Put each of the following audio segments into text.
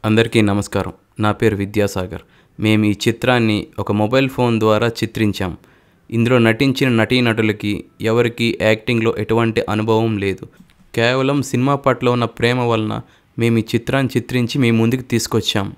అందరికీ నమస్కారం. నా పేరు విద్యాసాగర్. మేము ఈ చిత్రాన్ని ఒక మొబైల్ ఫోన్ ద్వారా చిత్రించాం. ఇందులో నటించిన నటీనటులకి ఎవరికి యాక్టింగ్లో ఎటువంటి అనుభవం లేదు. కేవలం సినిమా పట్ల ఉన్న ప్రేమ వలన మేము ఈ చిత్రాన్ని చిత్రించి మీ ముందుకు తీసుకొచ్చాం.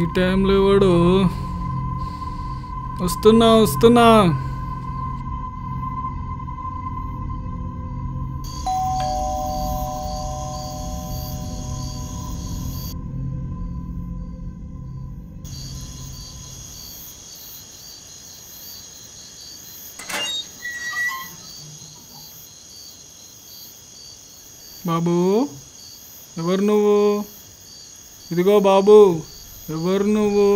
ఈ టైంలో ఎవడు వస్తున్నా బాబు, ఎవరు నువ్వు? ఇదిగో బాబు, ఎవరు నువ్వు?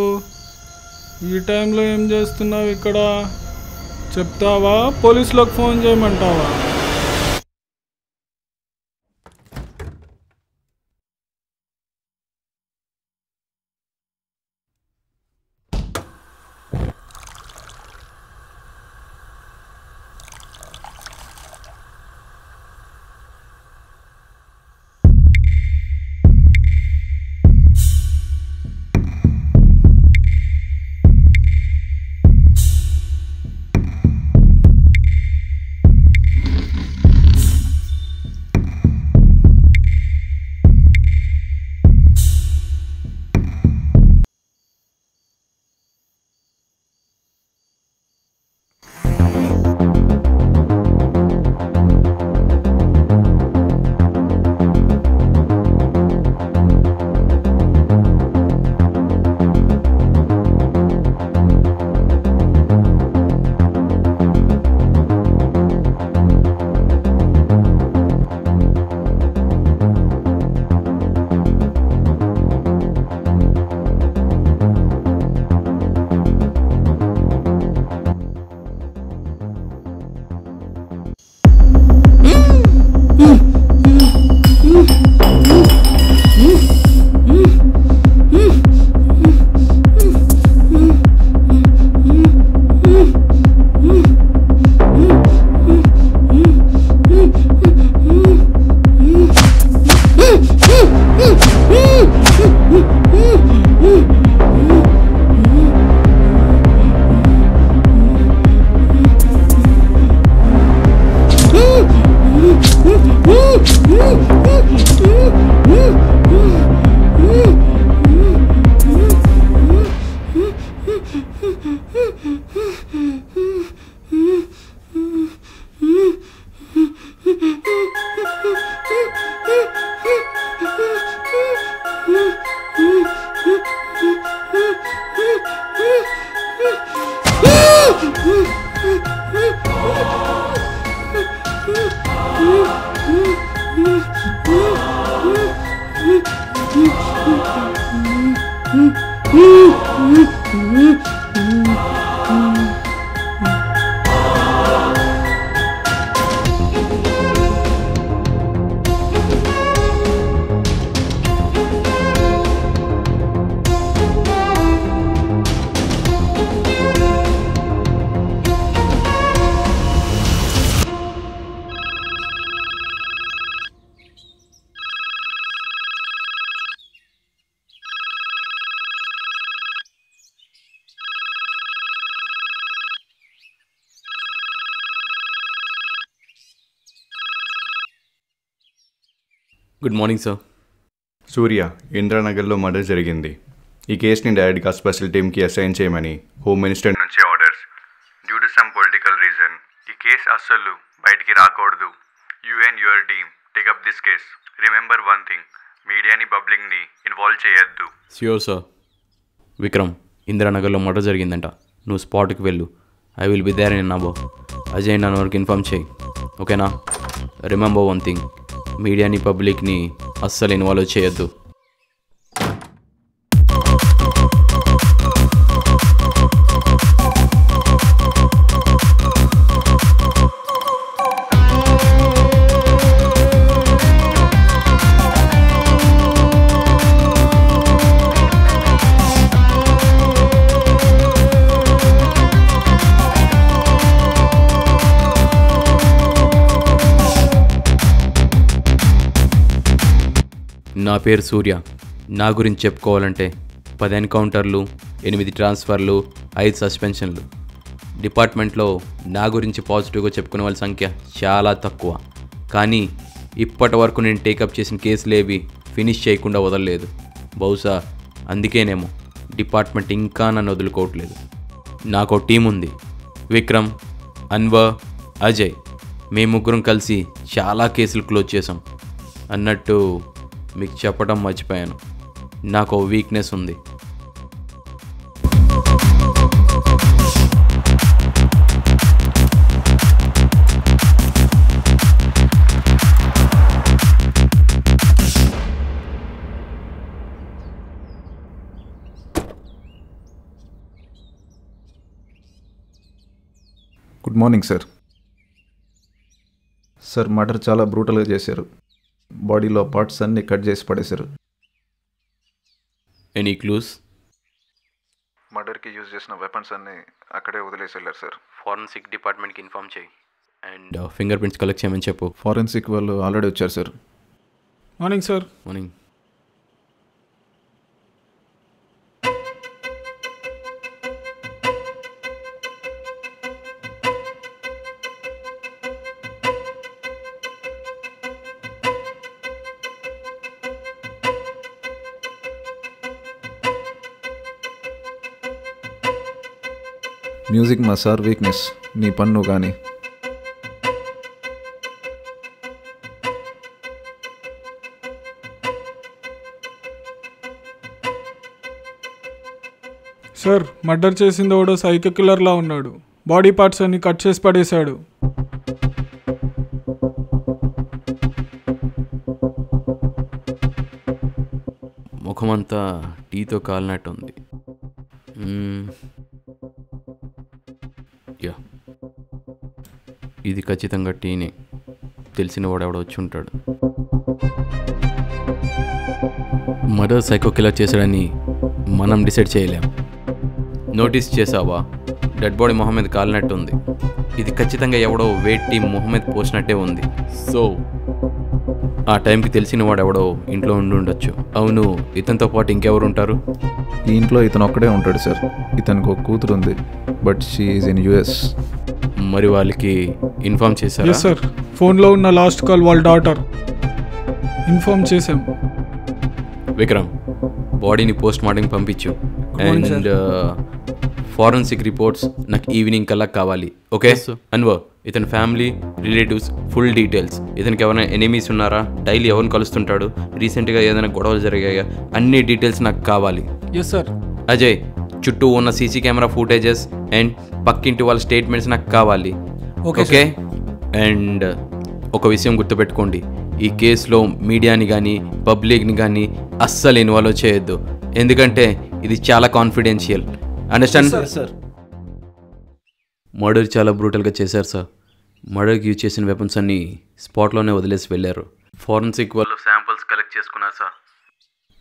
ఈ టైంలో ఏం చేస్తున్నావు ఇక్కడ? చెప్తావా, పోలీసులకు ఫోన్ చేయమంటావా? Good morning sir. సూర్య, ఇంద్రానగర్లో మర్డర్ జరిగింది. ఈ కేసుని డైరెక్ట్గా స్పెషల్ టీమ్కి అసైన్ చేయమని హోమ్ మినిస్టర్ నుంచి orders. Due to some political reason ఈ కేసు అస్సలు బయటికి రాకూడదు. You and your team take up this case. Remember one thing, మీడియాని పబ్లిక్ని ఇన్వాల్వ్ చేయొద్దు. Sure sir. విక్రమ్, ఇందిరానగర్లో మర్డర్ జరిగిందంట. నువ్వు స్పాట్కి వెళ్ళు. I will be there in about. Ajay నన్ను వరకు ఇన్ఫార్మ్ చేయి, ఓకేనా? రిమెంబర్ వన్ థింగ్, మీడియాని పబ్లిక్ని అస్సలు ఇన్వాల్వ్ చేయొద్దు. నా పేరు సూర్య. నా గురించి చెప్పుకోవాలంటే 10 ఎన్కౌంటర్లు, 8 ట్రాన్స్ఫర్లు, 5 సస్పెన్షన్లు. డిపార్ట్మెంట్లో నా గురించి పాజిటివ్గా చెప్పుకునే వాళ్ళ సంఖ్య చాలా తక్కువ. కానీ ఇప్పటి వరకు నేను టేకప్ చేసిన కేసులేవి ఫినిష్ చేయకుండా వదలలేదు. బహుశా అందుకేనేమో డిపార్ట్మెంట్ ఇంకా నన్ను వదులుకోవట్లేదు. నాకు టీం ఉంది. విక్రమ్, అన్వర్, అజయ్, మేము ముగ్గురం కలిసి చాలా కేసులు క్లోజ్ చేసాం. అన్నట్టు మీకు చెప్పడం మర్చిపోయాను, నాకు వీక్నెస్ ఉంది. Good morning sir. Sir, murder చాలా బ్రూటల్గా చేశారు. బాడీలో పార్ట్స్ అన్నీ కట్ చేసి పడేశారు. Any clues? మర్డర్కి యూజ్ చేసిన వెపన్స్ అన్నీ అక్కడే వదిలేసి వెళ్ళారు సార్. ఫారెన్సిక్ డిపార్ట్మెంట్కి ఇన్ఫార్మ్ చేయి అండ్ ఫింగర్ ప్రింట్స్ కలెక్ట్ చేయమని చెప్పు. ఫారెన్సిక్ వాళ్ళు ఆల్రెడీ వచ్చారు sir. Morning sir. Morning. Music మా సార్ వీక్నెస్. నీ పన్ను కానీ సార్, మర్డర్ చేసింది ఎవడో సైకో కిల్లర్లా ఉన్నాడు. బాడీ పార్ట్స్ అన్ని కట్ చేసి పడేశాడు. ముఖమంతా టీతో కాలినట్టుంది. యా, ఇది ఖచ్చితంగా టీనే. తెలిసిన వాడు ఎవడో వచ్చి ఉంటాడు. మర్డర్ సైకో కిల్లర్ చేశాడని మనం డిసైడ్ చేయలేం. నోటీస్ చేసావా? డెడ్ బాడీ మొహం మీద కాలినట్టుంది. ఇది ఖచ్చితంగా ఎవడో వెయిట్ టీం మొహం మీద పోసినట్టే ఉంది. సో ఆ టైంకి తెలిసిన వాడు ఎవడో ఇంట్లో ఉండి ఉండొచ్చు. అవును, ఇతనితో పాటు ఇంకెవరు ఉంటారు? ఈ ఇంట్లో ఇతను ఒక్కడే ఉంటాడు సార్. ఇతనికి ఒక కూతురు ఉంది, but she is in US. మరి వాళ్ళకి ఇన్ఫార్మ్ చేశారా? ఎస్ సార్, ఫోన్లో ఉన్న లాస్ట్ కాల్ వాళ్ళ డాటర్. ఇన్ఫార్మ్ చేశాం. విక్రమ్, బాడీని పోస్ట్ మార్టంకి పంపించు. అండ్ ఫారెన్సిక్ రిపోర్ట్స్ నాకు ఈవినింగ్ కల్లా కావాలి, ఓకే? అన్వర్, ఇతని ఫ్యామిలీ, రిలేటివ్స్ ఫుల్ డీటెయిల్స్. ఇతనికి ఎవరైనా ఎనిమీస్ ఉన్నారా? డైలీ ఎవరిని కలుస్తుంటాడు? రీసెంట్గా ఏదైనా గొడవలు జరిగాయా? అన్ని డీటెయిల్స్ నాకు కావాలి. Yes sir. అజయ్, చుట్టూ ఉన్న సీసీ కెమెరా ఫుటేజెస్ అండ్ పక్కింటి వాళ్ళ స్టేట్మెంట్స్ నాకు కావాలి, ఓకే? అండ్ ఒక విషయం గుర్తుపెట్టుకోండి, ఈ కేసులో మీడియాని కానీ పబ్లిక్ని కానీ అస్సలు ఇన్వాల్వ్ చేయొద్దు. ఎందుకంటే ఇది చాలా కాన్ఫిడెన్షియల్. అండర్స్టాండ్? సార్. మర్డర్ చాలా బ్రూటల్గా చేశారు సార్. మర్డర్కి యూజ్ చేసిన వెపన్స్ అన్నీ స్పాట్లోనే వదిలేసి వెళ్ళారు. ఫారెన్సిక్ వాళ్ళు శాంపుల్స్ కలెక్ట్ చేసుకున్నారు sir.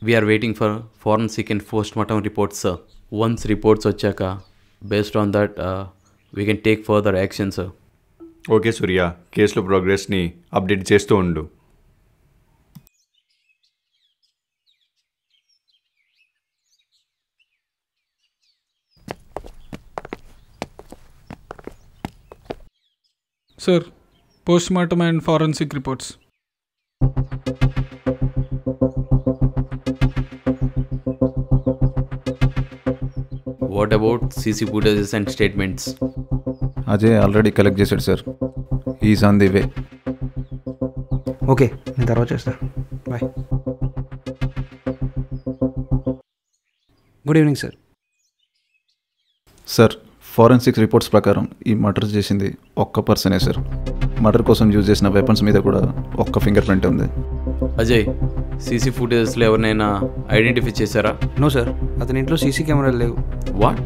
We're waiting for forensic and post mortem reports sir. Once reports వచ్చాక based on that we can take further action sir. Okay Surya, కేసులో ప్రోగ్రెస్ని అప్డేట్ చేస్తూ ఉండు. Sir, post mortem and forensic reports. What about CC footages and statements? Ajay already collect చేశాడు sir. Is on the way. Okay, నేను తర్వాత చేస్తా. Bye. Good evening sir. Sir, forensic reports ప్రకారం ఈ మర్డర్ చేసింది ఒక్క పర్సనే సార్. మర్డర్ కోసం యూజ్ చేసిన వెపన్స్ మీద కూడా ఒక్క ఫింగర్ ప్రింట్ ఉంది. అజయ్, సీసీ ఫుటేజెస్లో ఎవరినైనా ఐడెంటిఫై చేశారా? నో సార్, అతని ఇంట్లో సీసీ కెమెరాలు లేవు. వాట్?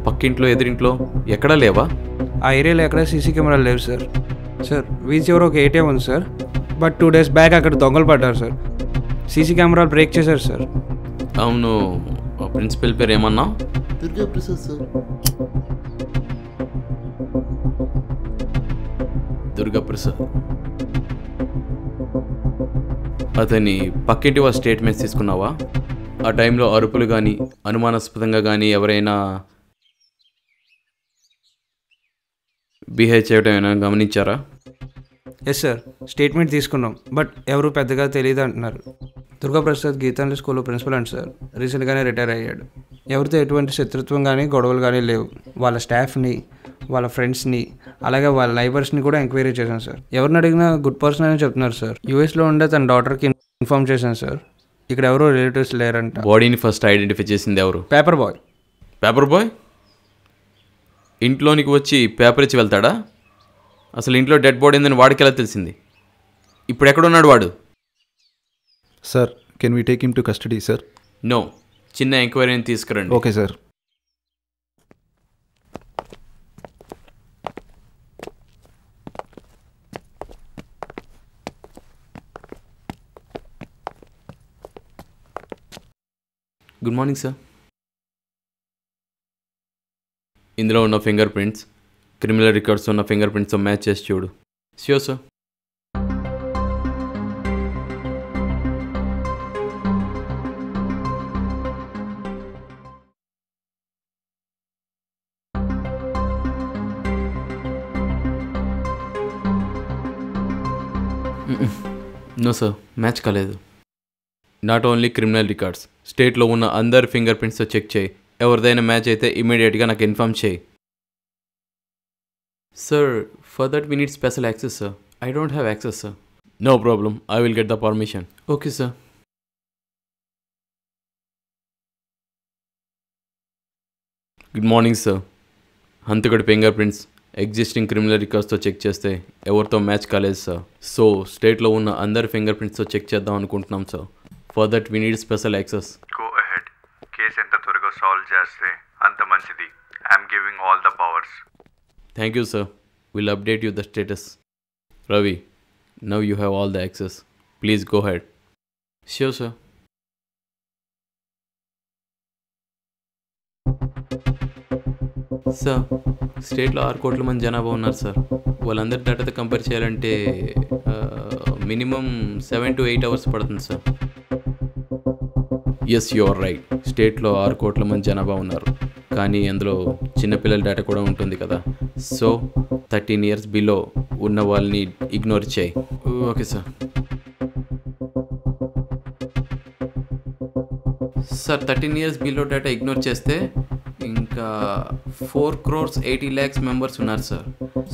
పక్కింట్లో ఎదురింట్లో ఎక్కడా లేవా? ఆ ఏరియాలో ఎక్కడ సీసీ కెమెరాలు లేవు సార్. సార్, వీధి చివర ఒక ఏటీఎం ఉంది సార్, బట్ 2 days బ్యాక్ అక్కడ దొంగలు పడ్డారు సార్. సీసీ కెమెరాలు బ్రేక్ చేశారు సార్. అవును, ప్రిన్సిపల్ పేరు ఏమన్నా? దుర్గా ప్రసాద్ సార్. దుర్గా ప్రసాద్. అతని పక్కింటి వాళ్ళ స్టేట్మెంట్స్ తీసుకున్నావా? ఆ టైంలో అరుపులు కానీ అనుమానాస్పదంగా కానీ ఎవరైనా బిహేవ్ చేయడం ఏమైనా గమనించారా? ఎస్ సార్, స్టేట్మెంట్ తీసుకున్నాం, బట్ ఎవరు పెద్దగా తెలియదు అంటున్నారు. దుర్గాప్రసాద్ గీతాంజలి స్కూల్లో ప్రిన్సిపల్ అంట సార్. రీసెంట్గానే రిటైర్ అయ్యాడు. ఎవరితో ఎటువంటి శత్రుత్వం కానీ గొడవలు కానీ లేవు. వాళ్ళ స్టాఫ్ని, వాళ్ళ ఫ్రెండ్స్ని, అలాగే వాళ్ళ నైబర్స్ని కూడా ఎంక్వైరీ చేశాను సార్. ఎవరిని అడిగినా గుడ్ పర్సన్ అని చెప్తున్నారు సార్. యూఎస్లో ఉండే తన డాటర్కి ఇన్ఫార్మ్ చేశాను సార్. ఇక్కడ ఎవరో రిలేటివ్స్ లేరంట. బాడీని ఫస్ట్ ఐడెంటిఫై చేసింది ఎవరు? Paper boy. పేపర్ బాయ్ ఇంట్లోనికి వచ్చి పేపర్ ఇచ్చి వెళ్తాడా? అసలు ఇంట్లో డెడ్ బాడీ ఉందని వాడికి ఎలా తెలిసింది? ఇప్పుడు ఎక్కడున్నాడు వాడు? Sir, can we take him to custody sir? No, చిన్న ఎంక్వైరీని తీసుకురండి. Okay sir. Good morning sir. ఇందులో ఉన్న ఫింగర్ ప్రింట్స్ క్రిమినల్ రికార్డ్స్ ఉన్న ఫింగర్ ప్రింట్స్తో మ్యాచ్ చేసి చూడు. Sure sir. No sir, match కాలేదు. నాట్ ఓన్లీ క్రిమినల్ రికార్డ్స్, స్టేట్లో ఉన్న అందరి ఫింగర్ ప్రింట్స్తో చెక్ చేయి. ఎవరిదైనా మ్యాచ్ అయితే ఇమీడియట్గా నాకు ఇన్ఫార్మ్ చేయి. Sir, for that we need special access sir. I don't have access sir. No problem, I will get the permission. Okay sir. Good morning sir. హంతకుడి ఫింగర్ ప్రింట్స్ ఎగ్జిస్టింగ్ క్రిమినల్ రికార్డ్స్తో check చేస్తే ఎవరితో match కాలేదు sir. So స్టేట్లో ఉన్న అందరి finger ప్రింట్స్తో check చేద్దాం అనుకుంటున్నాం sir. For that we need special access. Go ahead. Case ఎంత త్వరగా సాల్వ్ చేస్తే అంత మంచిది. I'm giving all the powers. Thank you sir. Will update you the status. Ravi, now you have all the access. Please go head. Sure sir. Sir, స్టేట్లో 6 కోట్ల మంది జనాభా ఉన్నారు సార్. వాళ్ళందరి డేటాతో కంపేర్ చేయాలంటే మినిమం 7 to 8 hours పడుతుంది సార్. Yes, you are right. స్టేట్లో 6 కోట్ల మంది జనాభా ఉన్నారు, కానీ అందులో చిన్నపిల్లల డేటా కూడా ఉంటుంది కదా. సో 13 years బిలో ఉన్న వాళ్ళని ఇగ్నోర్ చేయి. Okay sir. Sir, 13 years below data ignore చేస్తే ఇంకా 4,80,00,000 మెంబర్స్ ఉన్నారు సార్.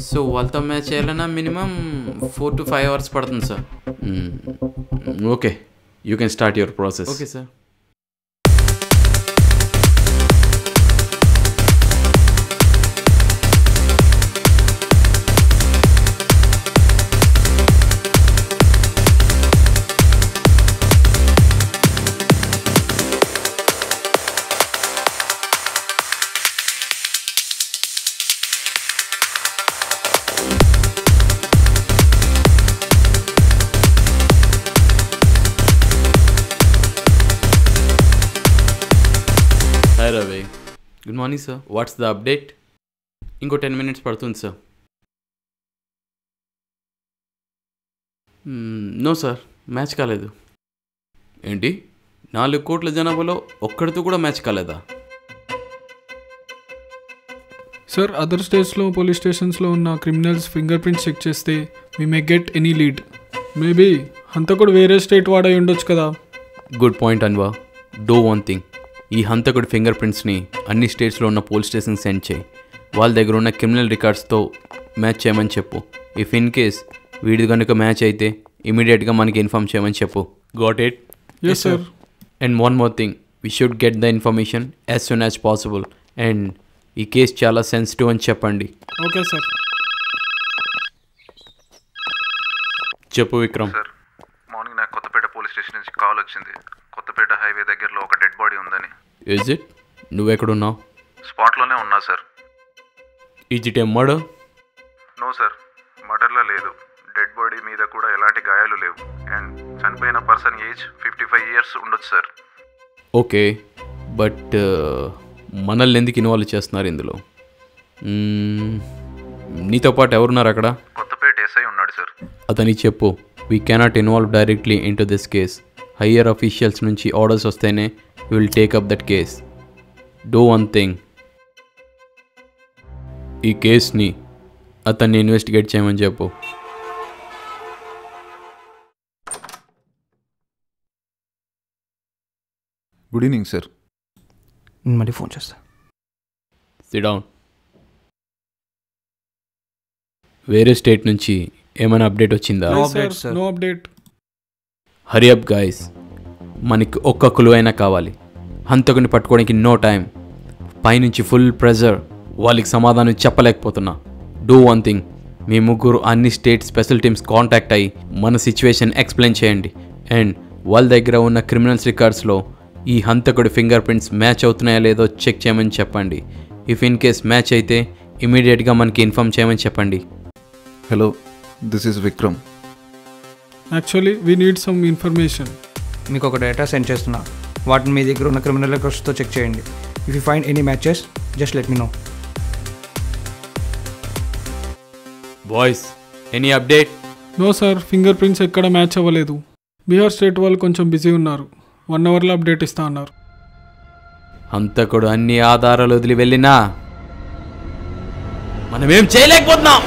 సో వాళ్ళతో మ్యాచ్ చేయాలన్నా మినిమం 4 to 5 hours పడుతుంది sir. Okay, you can start your process. Okay sir. Hi Ravi. Good morning sir. What's the update? ఇంకో 10 minutes పడుతుంది sir. No sir, match కాలేదు. ఏంటి, 4 కోట్ల జనాభాలో ఒక్కడితో కూడా మ్యాచ్ కాలేదా? సార్, అదర్ స్టేట్స్లో పోలీస్ స్టేషన్స్లో ఉన్న క్రిమినల్స్ ఫింగర్ ప్రింట్స్ చెక్ చేస్తే we may get any lead. Maybe హంతకుడు వేరే స్టేట్ వాడై ఉండొచ్చు కదా. గుడ్ పాయింట్ అన్వా. Do one thing. ఈ హంతకుడి ఫింగర్ ప్రింట్స్ని అన్ని స్టేట్స్లో ఉన్న పోలీస్ స్టేషన్కి సెండ్ చేయి. వాళ్ళ దగ్గర ఉన్న క్రిమినల్ రికార్డ్స్తో మ్యాచ్ చేయమని చెప్పు. ఇఫ్ ఇన్ కేస్ వీడి కనుక మ్యాచ్ అయితే ఇమీడియట్గా మనకి ఇన్ఫార్మ్ చేయమని చెప్పు. Got it? Yes sir. And one more thing, we should get the information as soon as possible. And ఈ కేసు చాలా సెన్సిటివ్ అని చెప్పండి. Okay sir. చెప్పు విక్రమ్. సార్, మార్నింగ్ నాకు కొత్తపేట పోలీస్ స్టేషన్ నుంచి కాల్ వచ్చింది. కొత్తపేట హైవే దగ్గరలో ఒక డెడ్ బాడీ ఉందని. Is it? నువ్వెక్కడున్నావు? స్పాట్లోనే ఉన్నా sir. Is it a murder? No sir, మర్డర్లా లేదు. డెడ్ బాడీ మీద కూడా ఎలాంటి గాయాలు లేవు. అండ్ చనిపోయిన పర్సన్ ఏజ్ 55 ఇయర్స్ ఉండొచ్చు సార్. ఓకే, బట్ మనల్ని ఎందుకు ఇన్వాల్వ్ చేస్తున్నారు ఇందులో? నీతో పాటు ఎవరున్నారు అక్కడ? కొత్తపేట ఎస్ఐ ఉన్నాడు సార్. అతనికి చెప్పు, we cannot involve directly in to this case. Higher officials నుంచి ఆర్డర్స్ వస్తేనే will take up that case. Do one thing, ఈ కేస్ని అతన్ని ఇన్వెస్టిగేట్ చేయమని చెప్పు. Good evening sir. నేను మళ్ళీ ఫోన్ చేస్తా. SIT down. వేరే స్టేట్ నుంచి ఏమైనా అప్డేట్ వచ్చిందా? No Yes, sir. update, sir. No update. Hari up guys, మనకి ఒక్క క్లూ అయినా కావాలి. హంతకుని పట్టుకోవడానికి నో టైం. పైనుంచి ఫుల్ ప్రెజర్, వాళ్ళకి సమాధానం చెప్పలేకపోతున్నా. డూ వన్ థింగ్, మీ ముగ్గురు అన్ని స్టేట్ స్పెషల్ టీమ్స్ కాంటాక్ట్ అయ్యి మన సిచ్యువేషన్ ఎక్స్ప్లెయిన్ చేయండి. అండ్ వాళ్ళ దగ్గర ఉన్న క్రిమినల్స్ రికార్డ్స్లో ఈ హంతకుడి ఫింగర్ ప్రింట్స్ మ్యాచ్ అవుతున్నాయా లేదో చెక్ చేయమని చెప్పండి. ఇఫ్ ఇన్ కేస్ మ్యాచ్ అయితే ఇమీడియట్గా మనకి ఇన్ఫామ్ చేయమని చెప్పండి. Hello, this is Vikram. Actually, we need some information. మీకు ఒక డేటా సెండ్ చేస్తున్నా. వాటిని మీ దగ్గర ఉన్న క్రిమినల్ రికార్డ్స్తో చెక్ చేయండి. If you find any matches just let me know. Boys, any update? No sir, finger prints ఎక్కడ మ్యాచ్ అవ్వలేదు. బీహార్ స్టేట్ వాళ్ళు కొంచెం బిజీ ఉన్నారు. 1 అవర్లో అప్డేట్ ఇస్తా అన్నారు. హంతకుడు అన్ని ఆధారాలు వదిలి వెళ్ళినా మనమేం చేయలేకపోతున్నాం.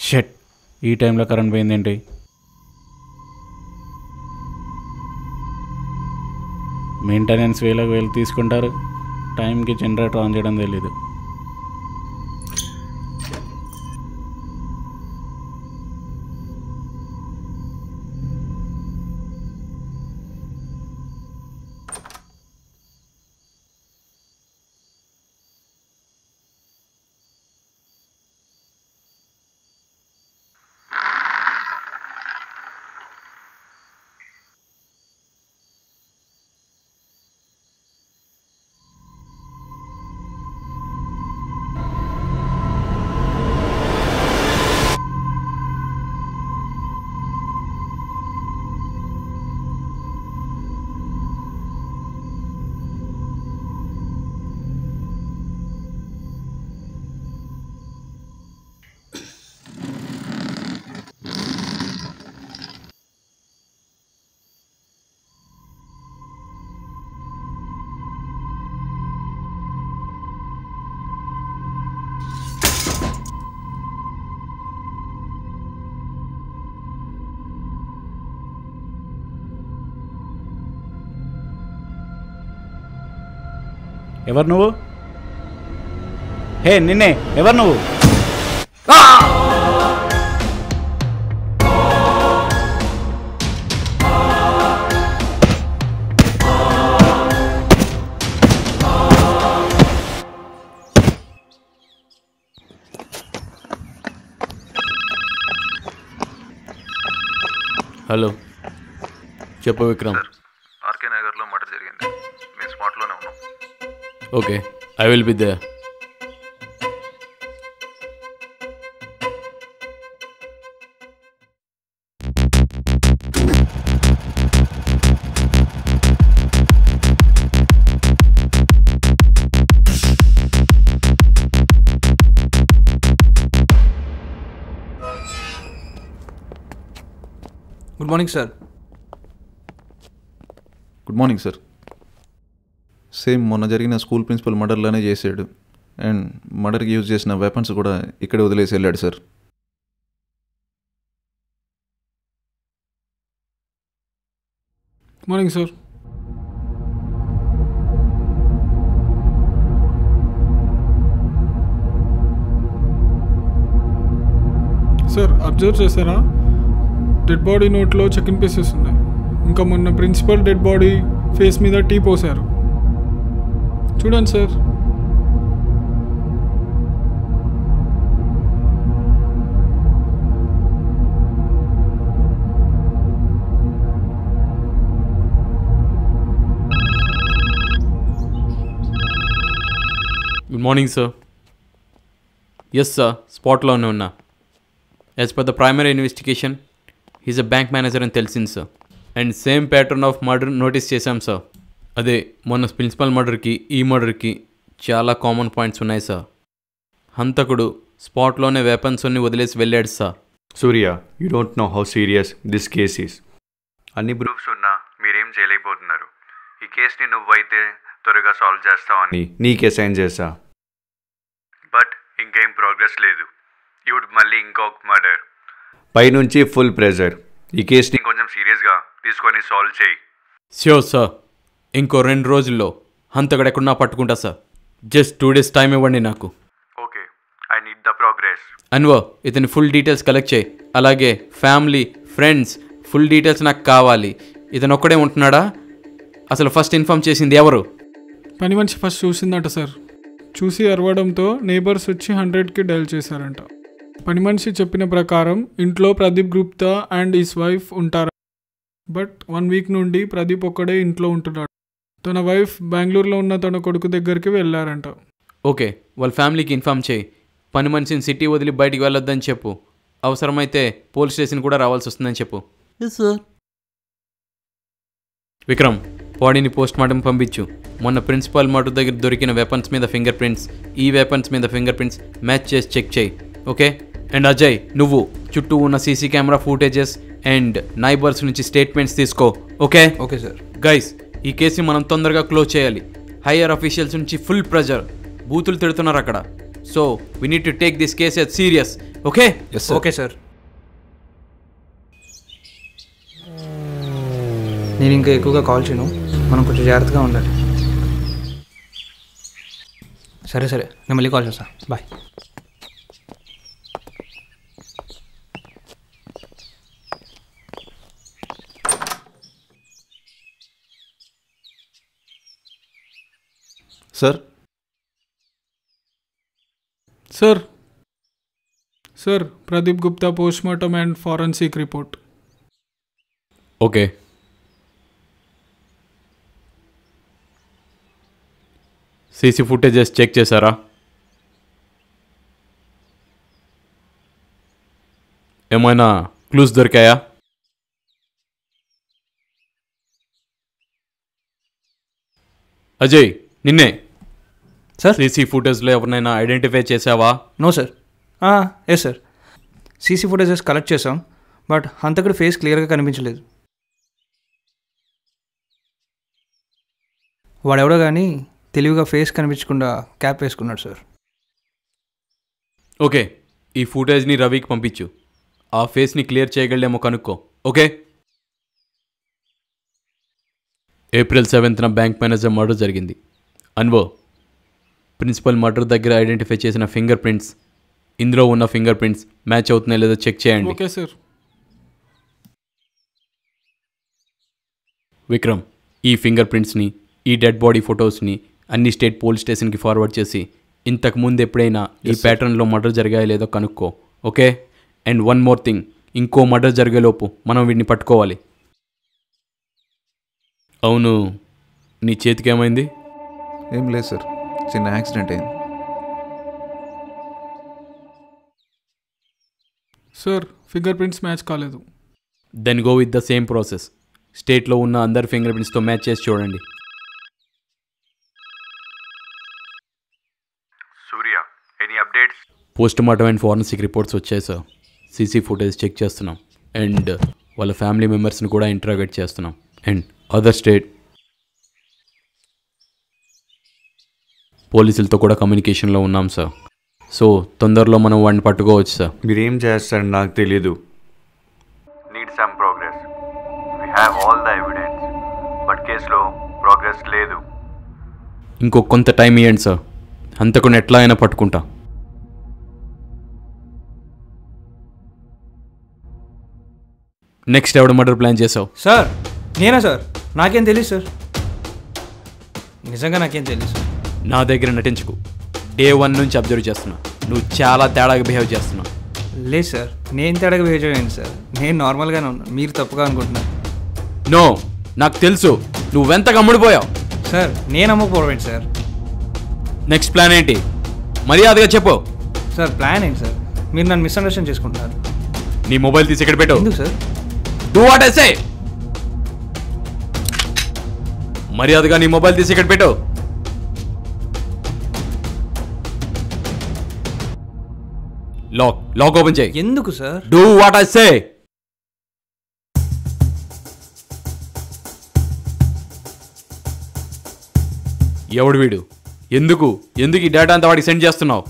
షట్, ఈ టైంలో కరెంట్ పోయిందేంటి? మెయింటెనెన్స్ వేలకు వేలు తీసుకుంటారు, టైంకి జనరేటర్ ఆన్ చేయడం తెలీదు. ఎవరు నువ్వు? హే నిన్నే, ఎవరు నువ్వు? హలో, చెప్పు విక్రమ్. ఆర్కే నగర్లో మర్డర్ జరిగింది. మేము స్పాట్లోనే ఉన్నాం. Okay, I will be there. Good morning sir. Good morning sir. Same మొన్న జరిగిన స్కూల్ ప్రిన్సిపల్ మర్డర్లోనే చేసాడు. అండ్ మర్డర్కి యూజ్ చేసిన వెపన్స్ కూడా ఇక్కడే వదిలేసి వెళ్ళాడు sir. Morning sir. Sir, observe చేశారా? డెడ్ బాడీ నోట్లో చికెన్ పీసెస్ ఉన్నాయి. ఇంకా మొన్న ప్రిన్సిపల్ డెడ్ బాడీ ఫేస్ మీద టీ పోసారు. చూడండి sir. Good morning sir. Yes sir, స్పాట్లోనే ఉన్నా. As per the primary investigation he's a bank manager అని తెలిసింది sir. And same pattern of murder notice చేశాం సార్. అదే మొన్న ప్రిన్సిపల్ మర్డర్కి ఈ మర్డర్కి చాలా కామన్ పాయింట్స్ ఉన్నాయి సార్. హంతకుడు స్పాట్లోనే వెపన్స్ అన్ని వదిలేసి వెళ్ళాడు sir. Surya, you don't know how serious this case is. అన్ని ప్రూఫ్స్ ఉన్నా మీరేం చేయలేకపోతున్నారు. ఈ కేసుని నువ్వైతే త్వరగా సాల్వ్ చేస్తావని నీకే సైన్ చేస్తా. బట్ ఇంకేం ప్రోగ్రెస్ లేదు. ఇప్పుడు మళ్ళీ ఇంకొక మర్డర్. పైనుంచి ఫుల్ ప్రెజర్. ఈ కేసుని కొంచెం సీరియస్గా తీసుకొని సాల్వ్ చేయి. Sure sir. ఇంకో 2 రోజుల్లో హంతకుడు ఎక్కడున్నా పట్టుకుంటా సార్. జస్ట్ 2 days టైం ఇవ్వండి నాకు. Okay, I need the progress. అన్వో, ఇతని ఫుల్ డీటెయిల్స్ కలెక్ట్ చేయి. అలాగే ఫ్యామిలీ, ఫ్రెండ్స్ ఫుల్ డీటెయిల్స్ నాకు కావాలి. ఇతను ఒక్కడే ఉంటున్నాడా? అసలు ఫస్ట్ ఇన్ఫార్మ్ చేసింది ఎవరు? పని మనిషి ఫస్ట్ చూసిందట సార్. చూసి అరవడంతో నేబర్స్ వచ్చి 100కి డయల్ చేశారంట. పని మనిషి చెప్పిన ప్రకారం ఇంట్లో Pradeep Gupta and his wife ఉంటారు. బట్ 1 week నుండి ప్రదీప్ ఒక్కడే ఇంట్లో ఉంటున్నాడు. తన వైఫ్ బెంగళూరులో ఉన్న తన కొడుకు దగ్గరికి వెళ్ళారంట. ఓకే, వాళ్ళ ఫ్యామిలీకి ఇన్ఫార్మ్ చేయి. పని మనిషిని సిటీ వదిలి బయటికి వెళ్ళొద్దని చెప్పు. అవసరమైతే పోలీస్ స్టేషన్ కూడా రావాల్సి వస్తుందని చెప్పు. సార్. విక్రమ్, బాడీని పోస్ట్ మార్టం పంపించు. మొన్న ప్రిన్సిపల్ మర్డర్ దగ్గర దొరికిన వెపన్స్ మీద ఫింగర్ ప్రింట్స్, ఈ వెపన్స్ మీద ఫింగర్ ప్రింట్స్ మ్యాచ్ చేసి చెక్ చేయి. ఓకే? అండ్ అజయ్, నువ్వు చుట్టూ ఉన్న CC camera footages and neighbours నుంచి స్టేట్మెంట్స్ తీసుకో. ఓకే? Okay sir. గైస్, ఈ కేసుని మనం తొందరగా క్లోజ్ చేయాలి. హైయర్ అఫీషియల్స్ నుంచి ఫుల్ ప్రెజర్, బూతులు తిడుతున్నారు అక్కడ. So we need to take this case as serious. Okay? Okay sir. నేను ఇంకా ఎక్కువగా కాల్ చేయను. మనం కొంచెం జాగ్రత్తగా ఉండాలి. సరే సరే, నేను మళ్ళీ కాల్ చేస్తాను. Bye. Sir sir sir Pradeep Gupta post mortem and forensic report. Okay. CC footages check చేశారా? ఏమైనా క్లూస్ దొరికాయా? అజయ్, నిన్నే. సార్? సీసీ ఫుటేజ్లో ఎవరినైనా ఐడెంటిఫై చేసావా? No sir. Yes sir. CC footages collect చేసాం. బట్ హంతకుడి ఫేస్ క్లియర్గా కనిపించలేదు. వాడెవడో కానీ తెలివిగా ఫేస్ కనిపించకుండా క్యాప్ వేసుకున్నాడు సార్. ఓకే, ఈ ఫుటేజ్ని రవికి పంపించు. ఆ ఫేస్ని క్లియర్ చేయగలేమో కనుక్కో. Okay? April 7th bank manager murder జరిగింది. అన్వో, ప్రిన్సిపల్ మర్డర్ దగ్గర ఐడెంటిఫై చేసిన ఫింగర్ ప్రింట్స్ ఇందులో ఉన్న ఫింగర్ ప్రింట్స్ మ్యాచ్ అవుతున్నాయో లేదో చెక్ చేయండి. Okay sir. విక్రమ్, ఈ ఫింగర్ ప్రింట్స్ని, ఈ డెడ్ బాడీ ఫొటోస్ని అన్ని స్టేట్ పోలీస్ స్టేషన్కి ఫార్వర్డ్ చేసి ఇంతకు ముందు ఎప్పుడైనా ఈ ప్యాటర్న్లో మర్డర్ జరిగాయో లేదో కనుక్కో. Okay? And one more thing, ఇంకో మర్డర్ జరిగేలోపు మనం వీడిని పట్టుకోవాలి. అవును, నీ చేతికి ఏమైంది? ఏం లేదు సార్, చిన్న యాక్సిడెంట్ అయింది. సార్, ఫింగర్ ప్రింట్స్ మ్యాచ్ కాలేదు. Then go with the same process. స్టేట్లో ఉన్న అందరి ఫింగర్ ప్రింట్స్తో మ్యాచ్ చేసి చూడండి. Surya, any updates? Post mortem and forensic reports వచ్చాయి సార్. సీసీ ఫుటేజ్ చెక్ చేస్తున్నాం అండ్ వాళ్ళ ఫ్యామిలీ మెంబర్స్ని కూడా ఇంటరాగేట్ చేస్తున్నాం. అండ్ అదర్ స్టేట్ పోలీసులతో కూడా కమ్యూనికేషన్లో ఉన్నాం సార్. సో తొందరలో మనం వాడిని పట్టుకోవచ్చు సార్. మీరేం చేస్తారని నాకు తెలీదు. Need some progress. We have all the evidence, but కేసులో ప్రోగ్రెస్ లేదు. ఇంకో కొంత టైం ఇవ్వండి సార్, అంతకుండా ఎట్లా అయినా పట్టుకుంటా. నెక్స్ట్ ఎవడ మర్డర్ ప్లాన్ చేసావు? సార్, నేనా సార్? నాకేం తెలియదు సార్, నిజంగా నాకేం తెలియదు సార్. నా దగ్గర నటించుకు. డే 1 నుంచి అబ్జర్వ్ చేస్తున్నా, నువ్వు చాలా తేడాగా బిహేవ్ చేస్తున్నావు. లేదు సార్, నేను తేడాగా బిహేవ్ చేయండి సార్. నేను నార్మల్గానే ఉన్నాను, మీరు తప్పుగా అనుకుంటున్నారు. నో, నాకు తెలుసు నువ్వెంతగా అమ్ముడిపోయావు. సార్, నేను అమ్మకపోవడం సార్. నెక్స్ట్ ప్లాన్ ఏంటి? మర్యాదగా చెప్పు. సార్, ప్లాన్ ఏంటి సార్? మీరు నన్ను మిస్అండర్స్టాండ్ చేసుకుంటున్నారు. నీ మొబైల్ తీసి ఇక్కడ పెట్టు. ఎందుకు sir? Do what I say. మర్యాదగా నీ మొబైల్ తీసి ఇక్కడ పెట్టు. లాక్ ఓపెన్ చేయి. ఎందుకు sir? Do what I say. ఎవడు వీడు? ఎందుకు ఈ డేటా అంతా వాడికి సెండ్ చేస్తున్నావు?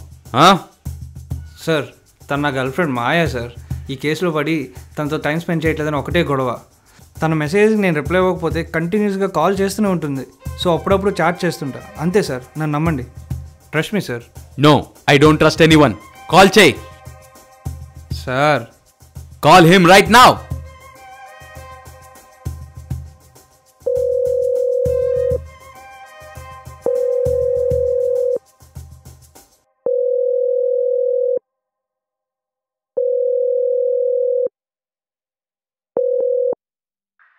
సార్, తన నా గర్ల్ ఫ్రెండ్ మాయా సార్. ఈ కేసులో పడి తనతో టైం స్పెండ్ చేయట్లేదని ఒకటే గొడవ. తన మెసేజ్కి నేను రిప్లై ఇవ్వకపోతే కంటిన్యూస్గా కాల్ చేస్తూనే ఉంటుంది. సో అప్పుడప్పుడు చాట్ చేస్తుంటా. అంతే సార్, నన్ను నమ్మండి. Trust me sir. No, I don't trust anyone. Call చేయి. Sir, call him right now.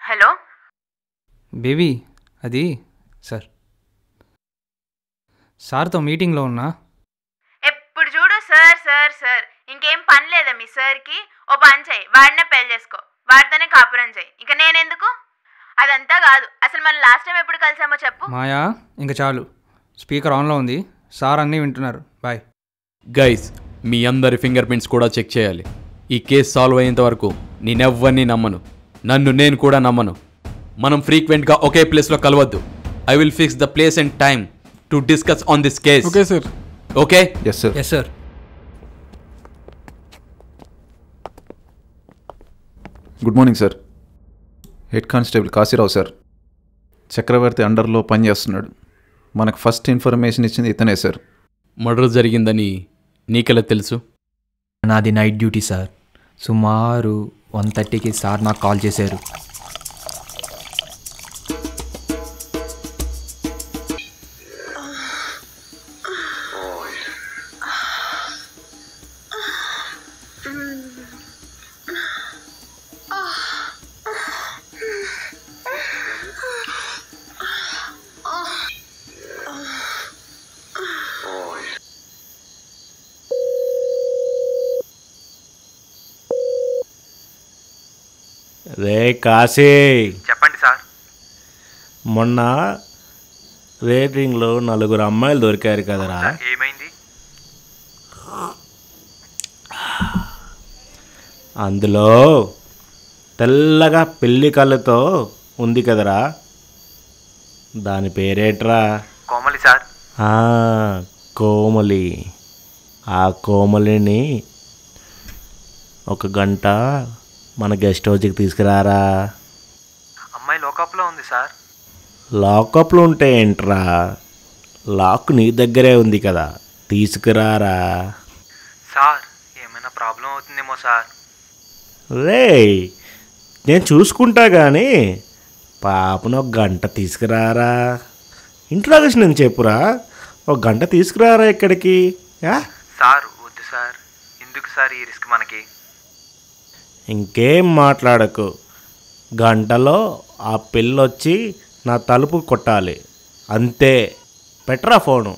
Hello baby, అది సార్తో మీటింగ్లో ఉన్నా. ఎప్పుడు చూడు సార్ సార్ సార్. ఇంకేం పని లేదా మీ సార్కి? ఓ పని చేయి, వాడినే పెళ్లి చేసుకో, వాడితోనే కాపురం చేయి. ఇక నేనెందుకు? అదంతా కాదు, అసలు మనం లాస్ట్ టైం ఎప్పుడు కలిసామో చెప్పు. మాయా, ఇంక చాలు. స్పీకర్ ఆన్లో ఉంది. సార్ అన్నీ వింటున్నారు. బాయ్. గైస్, మీ అందరి ఫింగర్ ప్రింట్స్ కూడా చెక్ చేయాలి. ఈ కేసు సాల్వ్ అయ్యేంత వరకు నేనెవ్వరిని నమ్మను, నన్ను నేను కూడా నమ్మను. మనం ఫ్రీక్వెంట్గా ఒకే ప్లేస్లో కలవద్దు. I will fix the place and time to discuss on this case. Okay sir. Okay? Yes sir. Yes sir. Good morning sir. Head constable Kashi Rao sir. Chakravarthy అండర్లో పనిచేస్తున్నాడు. మనకు ఫస్ట్ ఇన్ఫర్మేషన్ ఇచ్చింది ఇతనే సార్. మర్డర్ జరిగిందని నీకెలా తెలుసు? నాది నైట్ డ్యూటీ సార్. సుమారు 1:30కి సార్ నాకు కాల్ చేశారు. రే కాశీ, చెప్పండి సార్. మొన్న రేటింగ్లో 4 అమ్మాయిలు దొరికారు కదరా. ఏమైంది? అందులో తెల్లగా పెళ్లి కళ్ళతో ఉంది కదరా, దాని పేరేట్రా? కోమలి సార్. కోమలి. ఆ కోమలిని 1 గంట మన గెస్ట్ హౌస్కి తీసుకురారా. అమ్మాయి లోకప్లో ఉంది సార్. లాకప్లో ఉంటే ఏంట్రా, లాక్ నీ దగ్గరే ఉంది కదా, తీసుకురారా. సార్ ఏమైనా ప్రాబ్లం అవుతుందేమో సార్. రేయ్, నేను చూసుకుంటా కానీ పాపను ఒక గంట తీసుకురారా. ఇంట్రోగేషన్ అని చెప్పురా, ఒక గంట తీసుకురారా ఇక్కడికి. సార్ వద్దు సార్, ఎందుకు సార్ ఈ రిస్క్ మనకి? ఇంకేం మాట్లాడకు. గంటలో ఆ పిల్లొచ్చి నా తలుపు కొట్టాలి, అంతే. పెట్టరా ఫోను.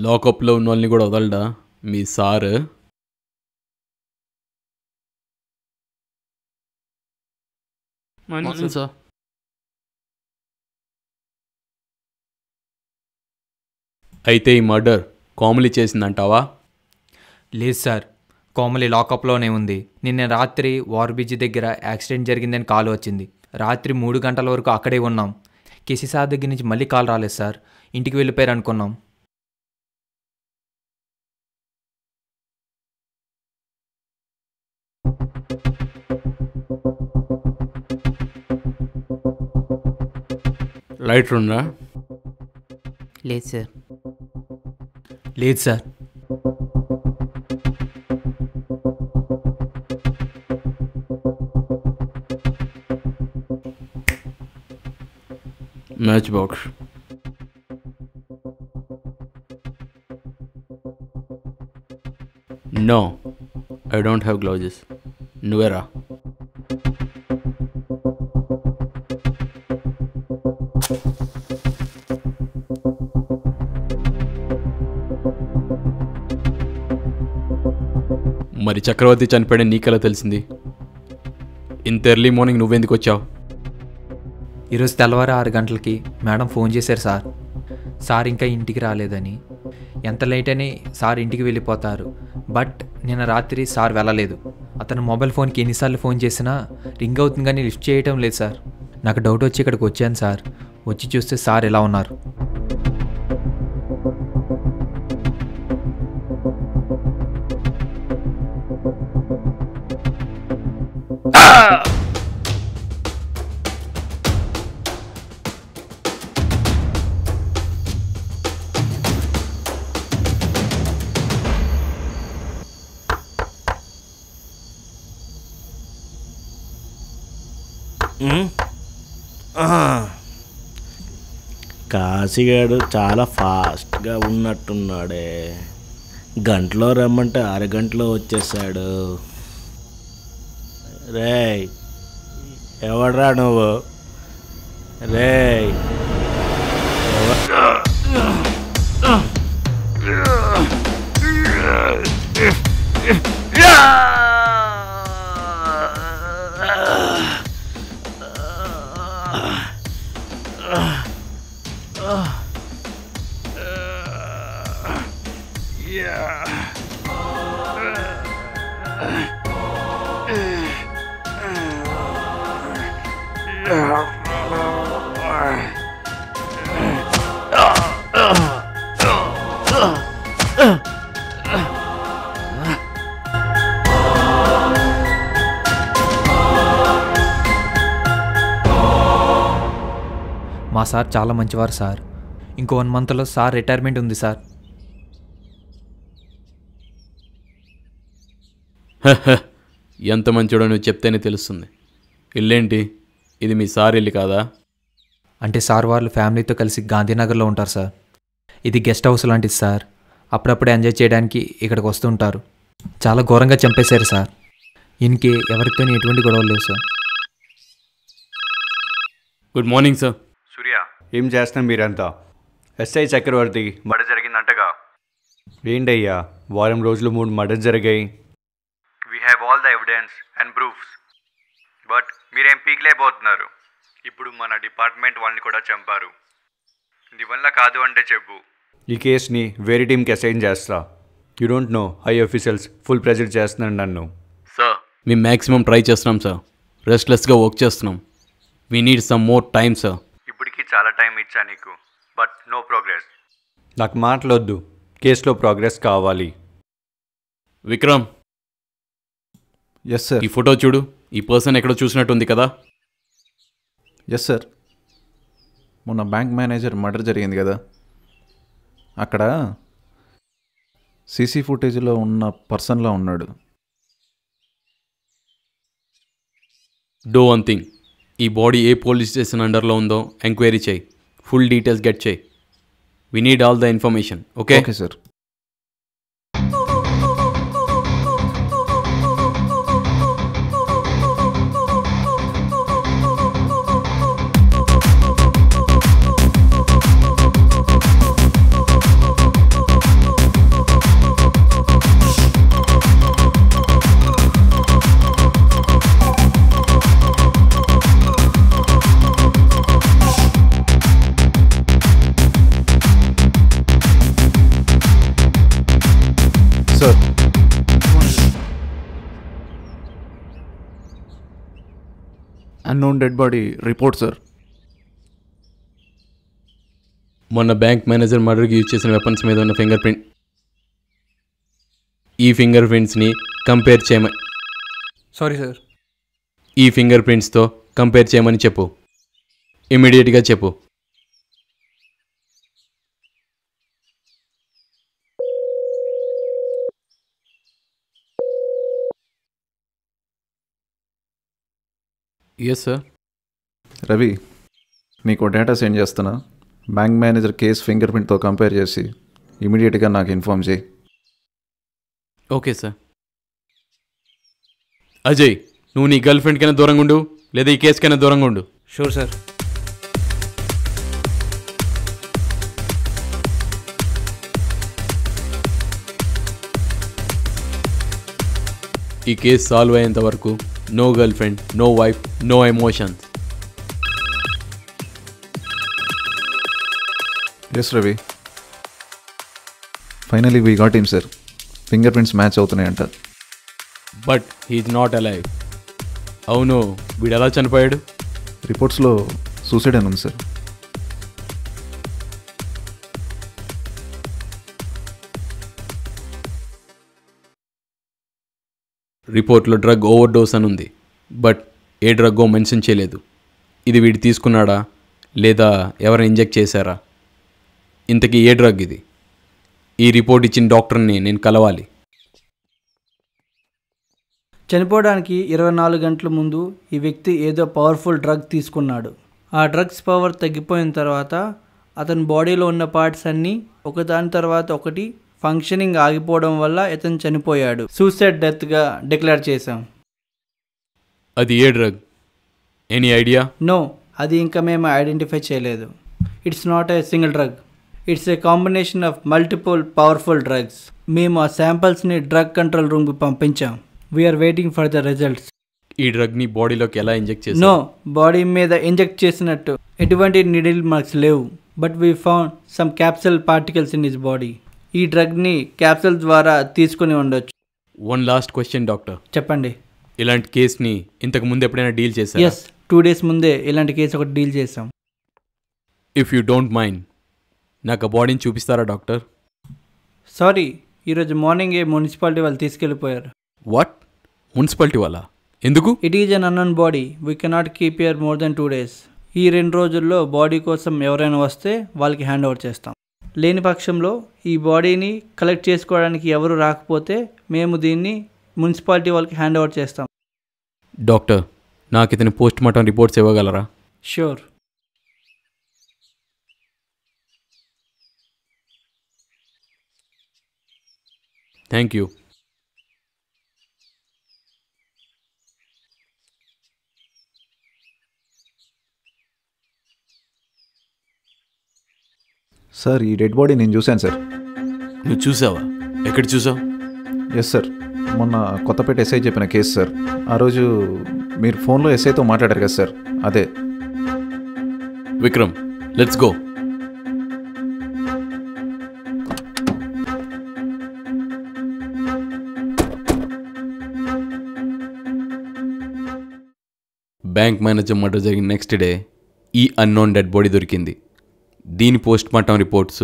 లాకప్లో ఉన్న వాళ్ళని కూడా వదలడా మీ సార్? సార్ అయితే ఈ మర్డర్ కోమలి చేసిందంటావా? లేదు సార్, కోమలి లాకప్లోనే ఉంది. నిన్న రాత్రి వార్ బ్రిడ్జ్ దగ్గర యాక్సిడెంట్ జరిగిందని కాల్ వచ్చింది. రాత్రి 3 గంటల వరకు అక్కడే ఉన్నాం. కేసీ సార్ దగ్గర నుంచి మళ్ళీ కాల్ రాలేదు సార్. ఇంటికి వెళ్ళిపోయారు అనుకున్నాం. లైటర్ ఉందా? లేదు సార్. లేదు sir. Match box. No, I don't have gloves. నువ్వేరా? మరి చక్రవర్తి చనిపోయాడు నీకెలా తెలిసింది? ఇంత ఎర్లీ మార్నింగ్ నువ్వెందుకు వచ్చావు? ఈరోజు తెల్లవారు 6 గంటలకి మేడం ఫోన్ చేశారు సార్. సార్ ఇంకా ఇంటికి రాలేదని. ఎంత లేట్ అని సార్ ఇంటికి వెళ్ళిపోతారు. బట్ నిన్న రాత్రి సార్ వెళ్ళలేదు. అతను మొబైల్ ఫోన్కి ఎన్నిసార్లు ఫోన్ చేసినా రింగ్ అవుతుంది కానీ లిఫ్ట్ చేయటం లేదు సార్. నాకు డౌట్ వచ్చి ఇక్కడికి వచ్చాను సార్. వచ్చి చూస్తే సార్ ఎలా ఉన్నారు. కాశీగాడు చాలా ఫాస్ట్గా ఉన్నట్టున్నాడే. గంటలో రమ్మంటే అరగంటలో వచ్చేసాడు. రేయ్, ఎవడ్రా నువ్వు? రేయ్, మా సార్ చాలా మంచివారు సార్. ఇంకో 1 మంత్లో సార్ రిటైర్మెంట్ ఉంది సార్. ఎంత మంచిడో నువ్వు చెప్తేనే తెలుస్తుంది. ఇల్లేంటి, ఇది మీ సార్ ఇల్లు కాదా? అంటే సార్ వాళ్ళు ఫ్యామిలీతో కలిసి గాంధీనగర్లో ఉంటారు సార్. ఇది గెస్ట్ హౌస్ లాంటిది సార్. అప్పుడప్పుడు ఎంజాయ్ చేయడానికి ఇక్కడికి వస్తుంటారు. చాలా ఘోరంగా చంపేశారు సార్. ఈయనకి ఎవరితో ఎటువంటి గొడవలు లేవు sir. Good morning sir. Surya, ఏం చేస్తున్నాం మీరంతా? ఎస్ఐ చక్రవర్తి మర్డర్ జరిగిందంటగా. ఏంటయ్యా, వారం రోజులు 3 మర్డర్స్ జరిగాయి. We have all the evidence and proofs. But మీరేం పీక్లేకపోతున్నారు. ఇప్పుడు మన డిపార్ట్మెంట్ వాళ్ళని కూడా చంపారు. ఇది వల్ల కాదు అంటే చెప్పు. ఈ కేసుని వేరే టీంకి అసైన్ చేస్తా. You don't know, high officers full pressure చేస్తున్నాను నన్ను. సార్, మేము మ్యాక్సిమం ట్రై చేస్తున్నాం సార్. రెస్ట్లెస్గా వర్క్ చేస్తున్నాం. We need some more time sir. ఇప్పటికీ చాలా టైం ఇచ్చా నీకు, బట్ నో ప్రోగ్రెస్. నాకు మాట్లాడొద్దు, కేసులో ప్రోగ్రెస్ కావాలి. Vikram, yes sir. ఈ ఫోటో చూడు. ఈ పర్సన్ ఎక్కడో చూసినట్టుంది కదా? Yes sir. మొన్న బ్యాంక్ మేనేజర్ మర్డర్ జరిగింది కదా, అక్కడ సీసీ ఫుటేజ్లో ఉన్న పర్సన్లా ఉన్నాడు. డో వన్ థింగ్, ఈ బాడీ ఏ పోలీస్ స్టేషన్ అండర్లో ఉందో ఎంక్వైరీ చేయి, ఫుల్ డీటెయిల్స్ గెట్ చేయి. We need all the information. Okay okay sir. Sir, unknown dead body report sir. మొన్న బ్యాంక్ మేనేజర్ మర్డర్కి యూజ్ చేసిన వెపన్స్ మీద ఉన్న ఫింగర్ ప్రింట్, ఈ ఫింగర్ ప్రింట్స్ని కంపేర్ చేయమని సారీ సార్. ఈ ఫింగర్ ప్రింట్స్తో కంపేర్ చేయమని చెప్పు. ఇమీడియట్గా చెప్పు. Yes sir. రవి, నీకు డేటా సెండ్ చేస్తున్నా. బ్యాంక్ మేనేజర్ కేస్ ఫింగర్ ప్రింట్తో కంపేర్ చేసి ఇమీడియట్గా నాకు ఇన్ఫార్మ్ చేయి. Okay sir. అజయ్, నువ్వు నీ గర్ల్ ఫ్రెండ్కైనా దూరంగా ఉండు, లేదా ఈ కేసుకైనా దూరంగా ఉండు. Sure sir. ఈ కేసు సాల్వ్ అయ్యేంత వరకు no girlfriend, no wife, no emotions. Yes Ravi, finally we got him sir. Finger prints match అవుతున్నాయంట. But he's not alive. అవును, వీడు ఎలా చనిపోయాడు? రిపోర్ట్స్లో సూసైడ్ అని ఉంది సార్. రిపోర్ట్లో డ్రగ్ ఓవర్ డోస్ అని ఉంది, బట్ ఏ డ్రగ్గో మెన్షన్ చేయలేదు. ఇది వీడు తీసుకున్నాడా లేదా ఎవరైనా ఇంజెక్ట్ చేశారా? ఇంతకీ ఏ డ్రగ్ ఇది? ఈ రిపోర్ట్ ఇచ్చిన డాక్టర్ని నేను కలవాలి. చనిపోవడానికి 24 గంటల ముందు ఈ వ్యక్తి ఏదో పవర్ఫుల్ డ్రగ్ తీసుకున్నాడు. ఆ డ్రగ్స్ పవర్ తగ్గిపోయిన తర్వాత అతని బాడీలో ఉన్న పార్ట్స్ అన్నీ ఒకదాని తర్వాత ఒకటి ఫంక్షనింగ్ ఆగిపోవడం వల్ల ఇతను చనిపోయాడు. సూసైడ్ డెత్గా డిక్లేర్ చేశాం. అది ఏ డ్రగ్? Any idea? నో, అది ఇంకా మేము ఐడెంటిఫై చేయలేదు. It's not a single drug, it's a combination of multiple powerful drugs. మేము ఆ శాంపిల్స్ని డ్రగ్ కంట్రోల్ రూమ్కి పంపించాం. We're waiting for the results. ఈ డ్రగ్ని బాడీలోకి ఎలా ఇంజెక్ట్ చేశారు? నో, బాడీ మీద ఇంజెక్ట్ చేసినట్టు ఎటువంటి నీడిల్ మార్క్స్ లేవు. But we found some capsule particles in his body. ఈ డ్రగ్ని క్యాప్సూల్ ద్వారా తీసుకుని ఉండొచ్చు. One last question doctor. చెప్పండి. ఇలాంటి కేసుని ఇంతకు ముందు ఎప్పుడైనా డీల్ చేశారా? ఎస్, 2 days ముందే ఇలాంటి కేసు ఒకటి డీల్ చేసాం. ఇఫ్ యూ డోంట్ మైండ్, నాకు ఆ బాడీని చూపిస్తారా డాక్టర్? సారీ, ఈరోజు మార్నింగే మున్సిపాలిటీ వాళ్ళు తీసుకెళ్ళిపోయారు. వాట్? మున్సిపాలిటీ వాళ్ళ? ఎందుకు? It is an unknown body. We cannot keep here more than 2 days. ఈ 2 రోజుల్లో బాడీ కోసం ఎవరైనా వస్తే వాళ్ళకి హ్యాండ్ ఓవర్ చేస్తాం. లేని పక్షంలో ఈ బాడీని కలెక్ట్ చేసుకోవడానికి ఎవరు రాకపోతే మేము దీన్ని మున్సిపాలిటీ వాళ్ళకి హ్యాండ్ ఓవర్ చేస్తాం. డాక్టర్, నాకు ఇతని పోస్ట్ మార్టం రిపోర్ట్స్ ఇవ్వగలరా? ష్యూర్. Thank you. సార్, ఈ డెడ్ బాడీ నేను చూశాను సార్. నువ్వు చూసావా? ఎక్కడ చూసావు? ఎస్ సార్, మొన్న కొత్తపేట ఎస్ఐ చెప్పిన కేసు సార్. ఆ రోజు మీరు ఫోన్లో ఎస్ఐతో మాట్లాడారు కదా సార్, అదే. Vikram, let's go. Bank manager murder జరిగిన నెక్స్ట్ డే ఈ అన్నోన్ డెడ్ బాడీ దొరికింది. దీని post mortem reports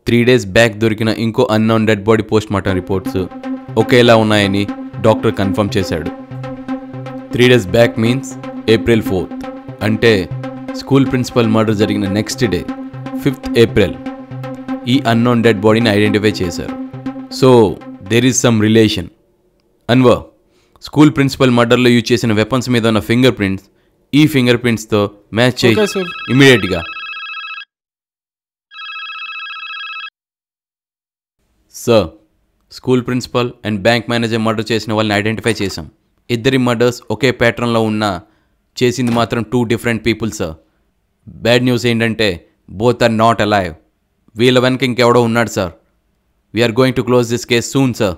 3 days back దొరికిన ఇంకో unknown dead body post mortem reports ఒకేలా ఉన్నాయని డాక్టర్ కన్ఫర్మ్ చేశాడు. 3 days back means April 4th, అంటే స్కూల్ ప్రిన్సిపల్ మర్డర్ జరిగిన నెక్స్ట్ డే 5th ఏప్రిల్ ఈ అన్నోన్ డెడ్ బాడీని ఐడెంటిఫై చేశారు. So there is some relation. Anwar, school principal మర్డర్లో యూజ్ చేసిన వెపన్స్ మీద ఉన్న ఫింగర్ ప్రింట్స్ ఈ ఫింగర్ ప్రింట్స్తో మ్యాచ్ చేయి ఇమీడియట్గా. Sir, school principal and bank manager murder చేసిన వాళ్ళని ఐడెంటిఫై చేశాం. ఇద్దరి మర్డర్స్ ఒకే ప్యాటర్న్లో ఉన్నా చేసింది మాత్రం 2 different people sir. Bad news ఏంటంటే బోత్ ఆర్ నాట్ అలైవ్. వీళ్ళ వెనక ఇంకెవడో ఉన్నాడు sir. We're going to close this case soon sir.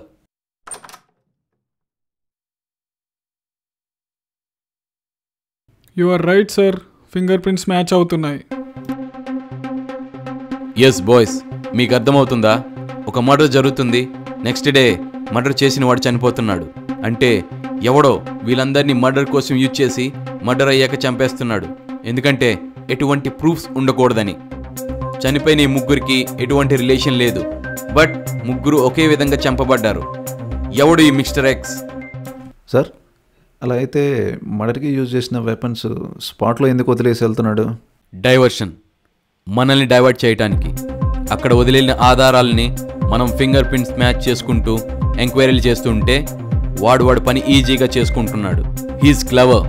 You are right sir, finger prints match అవుతున్నాయి. ఎస్ బాయ్స్, మీకు అర్థమవుతుందా? ఒక మర్డర్ జరుగుతుంది, నెక్స్ట్ డే మర్డర్ చేసిన వాడు చనిపోతున్నాడు. అంటే ఎవడో వీళ్ళందరినీ మర్డర్ కోసం యూజ్ చేసి మర్డర్ అయ్యాక చంపేస్తున్నాడు. ఎందుకంటే ఎటువంటి ప్రూఫ్స్ ఉండకూడదని. చనిపోయిన ఈ ముగ్గురికి ఎటువంటి రిలేషన్ లేదు, బట్ ముగ్గురు ఒకే విధంగా చంపబడ్డారు. ఎవడు ఈ మిస్టర్ ఎక్స్? సార్, అలా అయితే మర్డర్కి యూజ్ చేసిన వెపన్స్ స్పాట్లో ఎందుకు వదిలేసి వెళ్తున్నాడు? డైవర్షన్. మనల్ని డైవర్ట్ చేయడానికి. అక్కడ వదిలేసిన ఆధారాలని మనం ఫింగర్ ప్రింట్స్ మ్యాచ్ చేసుకుంటూ ఎంక్వైరీలు చేస్తుంటే వాడు పని ఈజీగా చేసుకుంటున్నాడు. He's clever.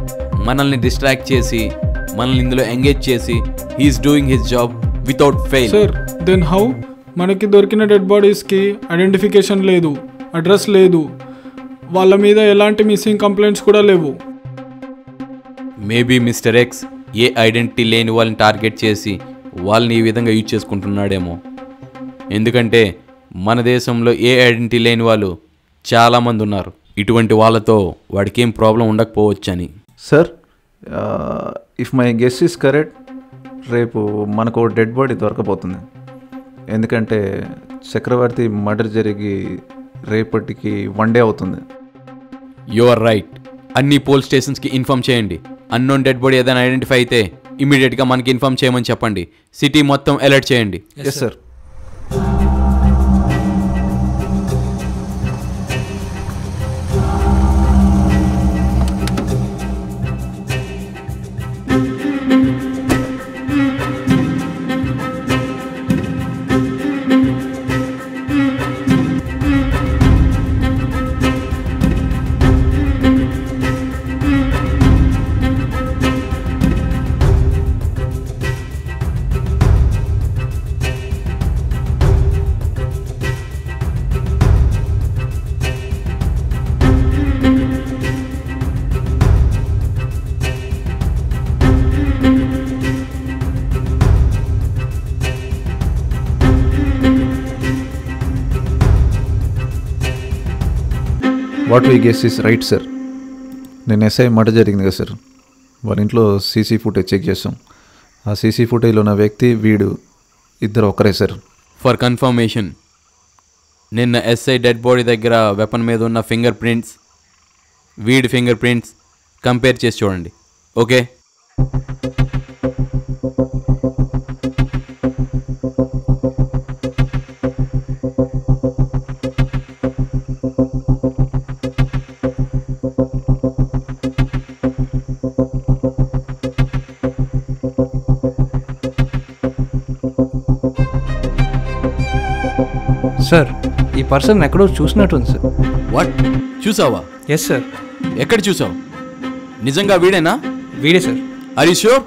మనల్ని డిస్ట్రాక్ట్ చేసి మనల్ని ఇందులో ఎంగేజ్ చేసి he's doing his job without fail. Sir, then how? మనకి దొరికిన డెడ్ బాడీస్కి ఐడెంటిఫికేషన్ లేదు, అడ్రస్ లేదు, వాళ్ళ మీద ఎలాంటి మిస్సింగ్ కంప్లైంట్స్ కూడా లేవు. మేబీ మిస్టర్ ఎక్స్ ఏ ఐడెంటిటీ లేని వాళ్ళని టార్గెట్ చేసి వాళ్ళని ఈ విధంగా యూజ్ చేసుకుంటున్నాడేమో. ఎందుకంటే మన దేశంలో ఏ ఐడెంటిటీ లేని వాళ్ళు చాలామంది ఉన్నారు. ఇటువంటి వాళ్ళతో వాడికి ఏం ప్రాబ్లం ఉండకపోవచ్చని. Sir, if my guess is correct, రేపు మనకు డెడ్ బాడీ దొరకపోతుంది. ఎందుకంటే చక్రవర్తి మర్డర్ జరిగి రేపటికి 1 డే అవుతుంది. You are right. అన్ని పోలీస్ స్టేషన్స్కి ఇన్ఫామ్ చేయండి. అన్నోన్ డెడ్ బాడీ ఏదైనా ఐడెంటిఫై అయితే ఇమీడియట్గా మనకి ఇన్ఫామ్ చేయమని చెప్పండి. సిటీ మొత్తం అలర్ట్ చేయండి. Yes sir. What we guess is right sir. నేను ఎస్ఐ మర్డర్ జరిగింది కదా సార్, వాళ్ళ ఇంట్లో సీసీ ఫుటేజ్ చెక్ చేసాం. ఆ సీసీ ఫుటేజ్లో ఉన్న వ్యక్తి వీడు ఇద్దరు ఒకరే సార్. ఫర్ కన్ఫర్మేషన్, నిన్న ఎస్ఐ డెడ్ బాడీ దగ్గర వెపన్ మీద ఉన్న ఫింగర్ ప్రింట్స్ వీడి ఫింగర్ ప్రింట్స్ కంపేర్ చేసి చూడండి. ఓకే? సార్, ఈ పర్సన్ ఎక్కడో చూసినట్టుంది సార్. వాట్? చూసావా? Yes sir. ఎక్కడ చూసావు? నిజంగా వీడేనా? వీడే సార్. Are you sure?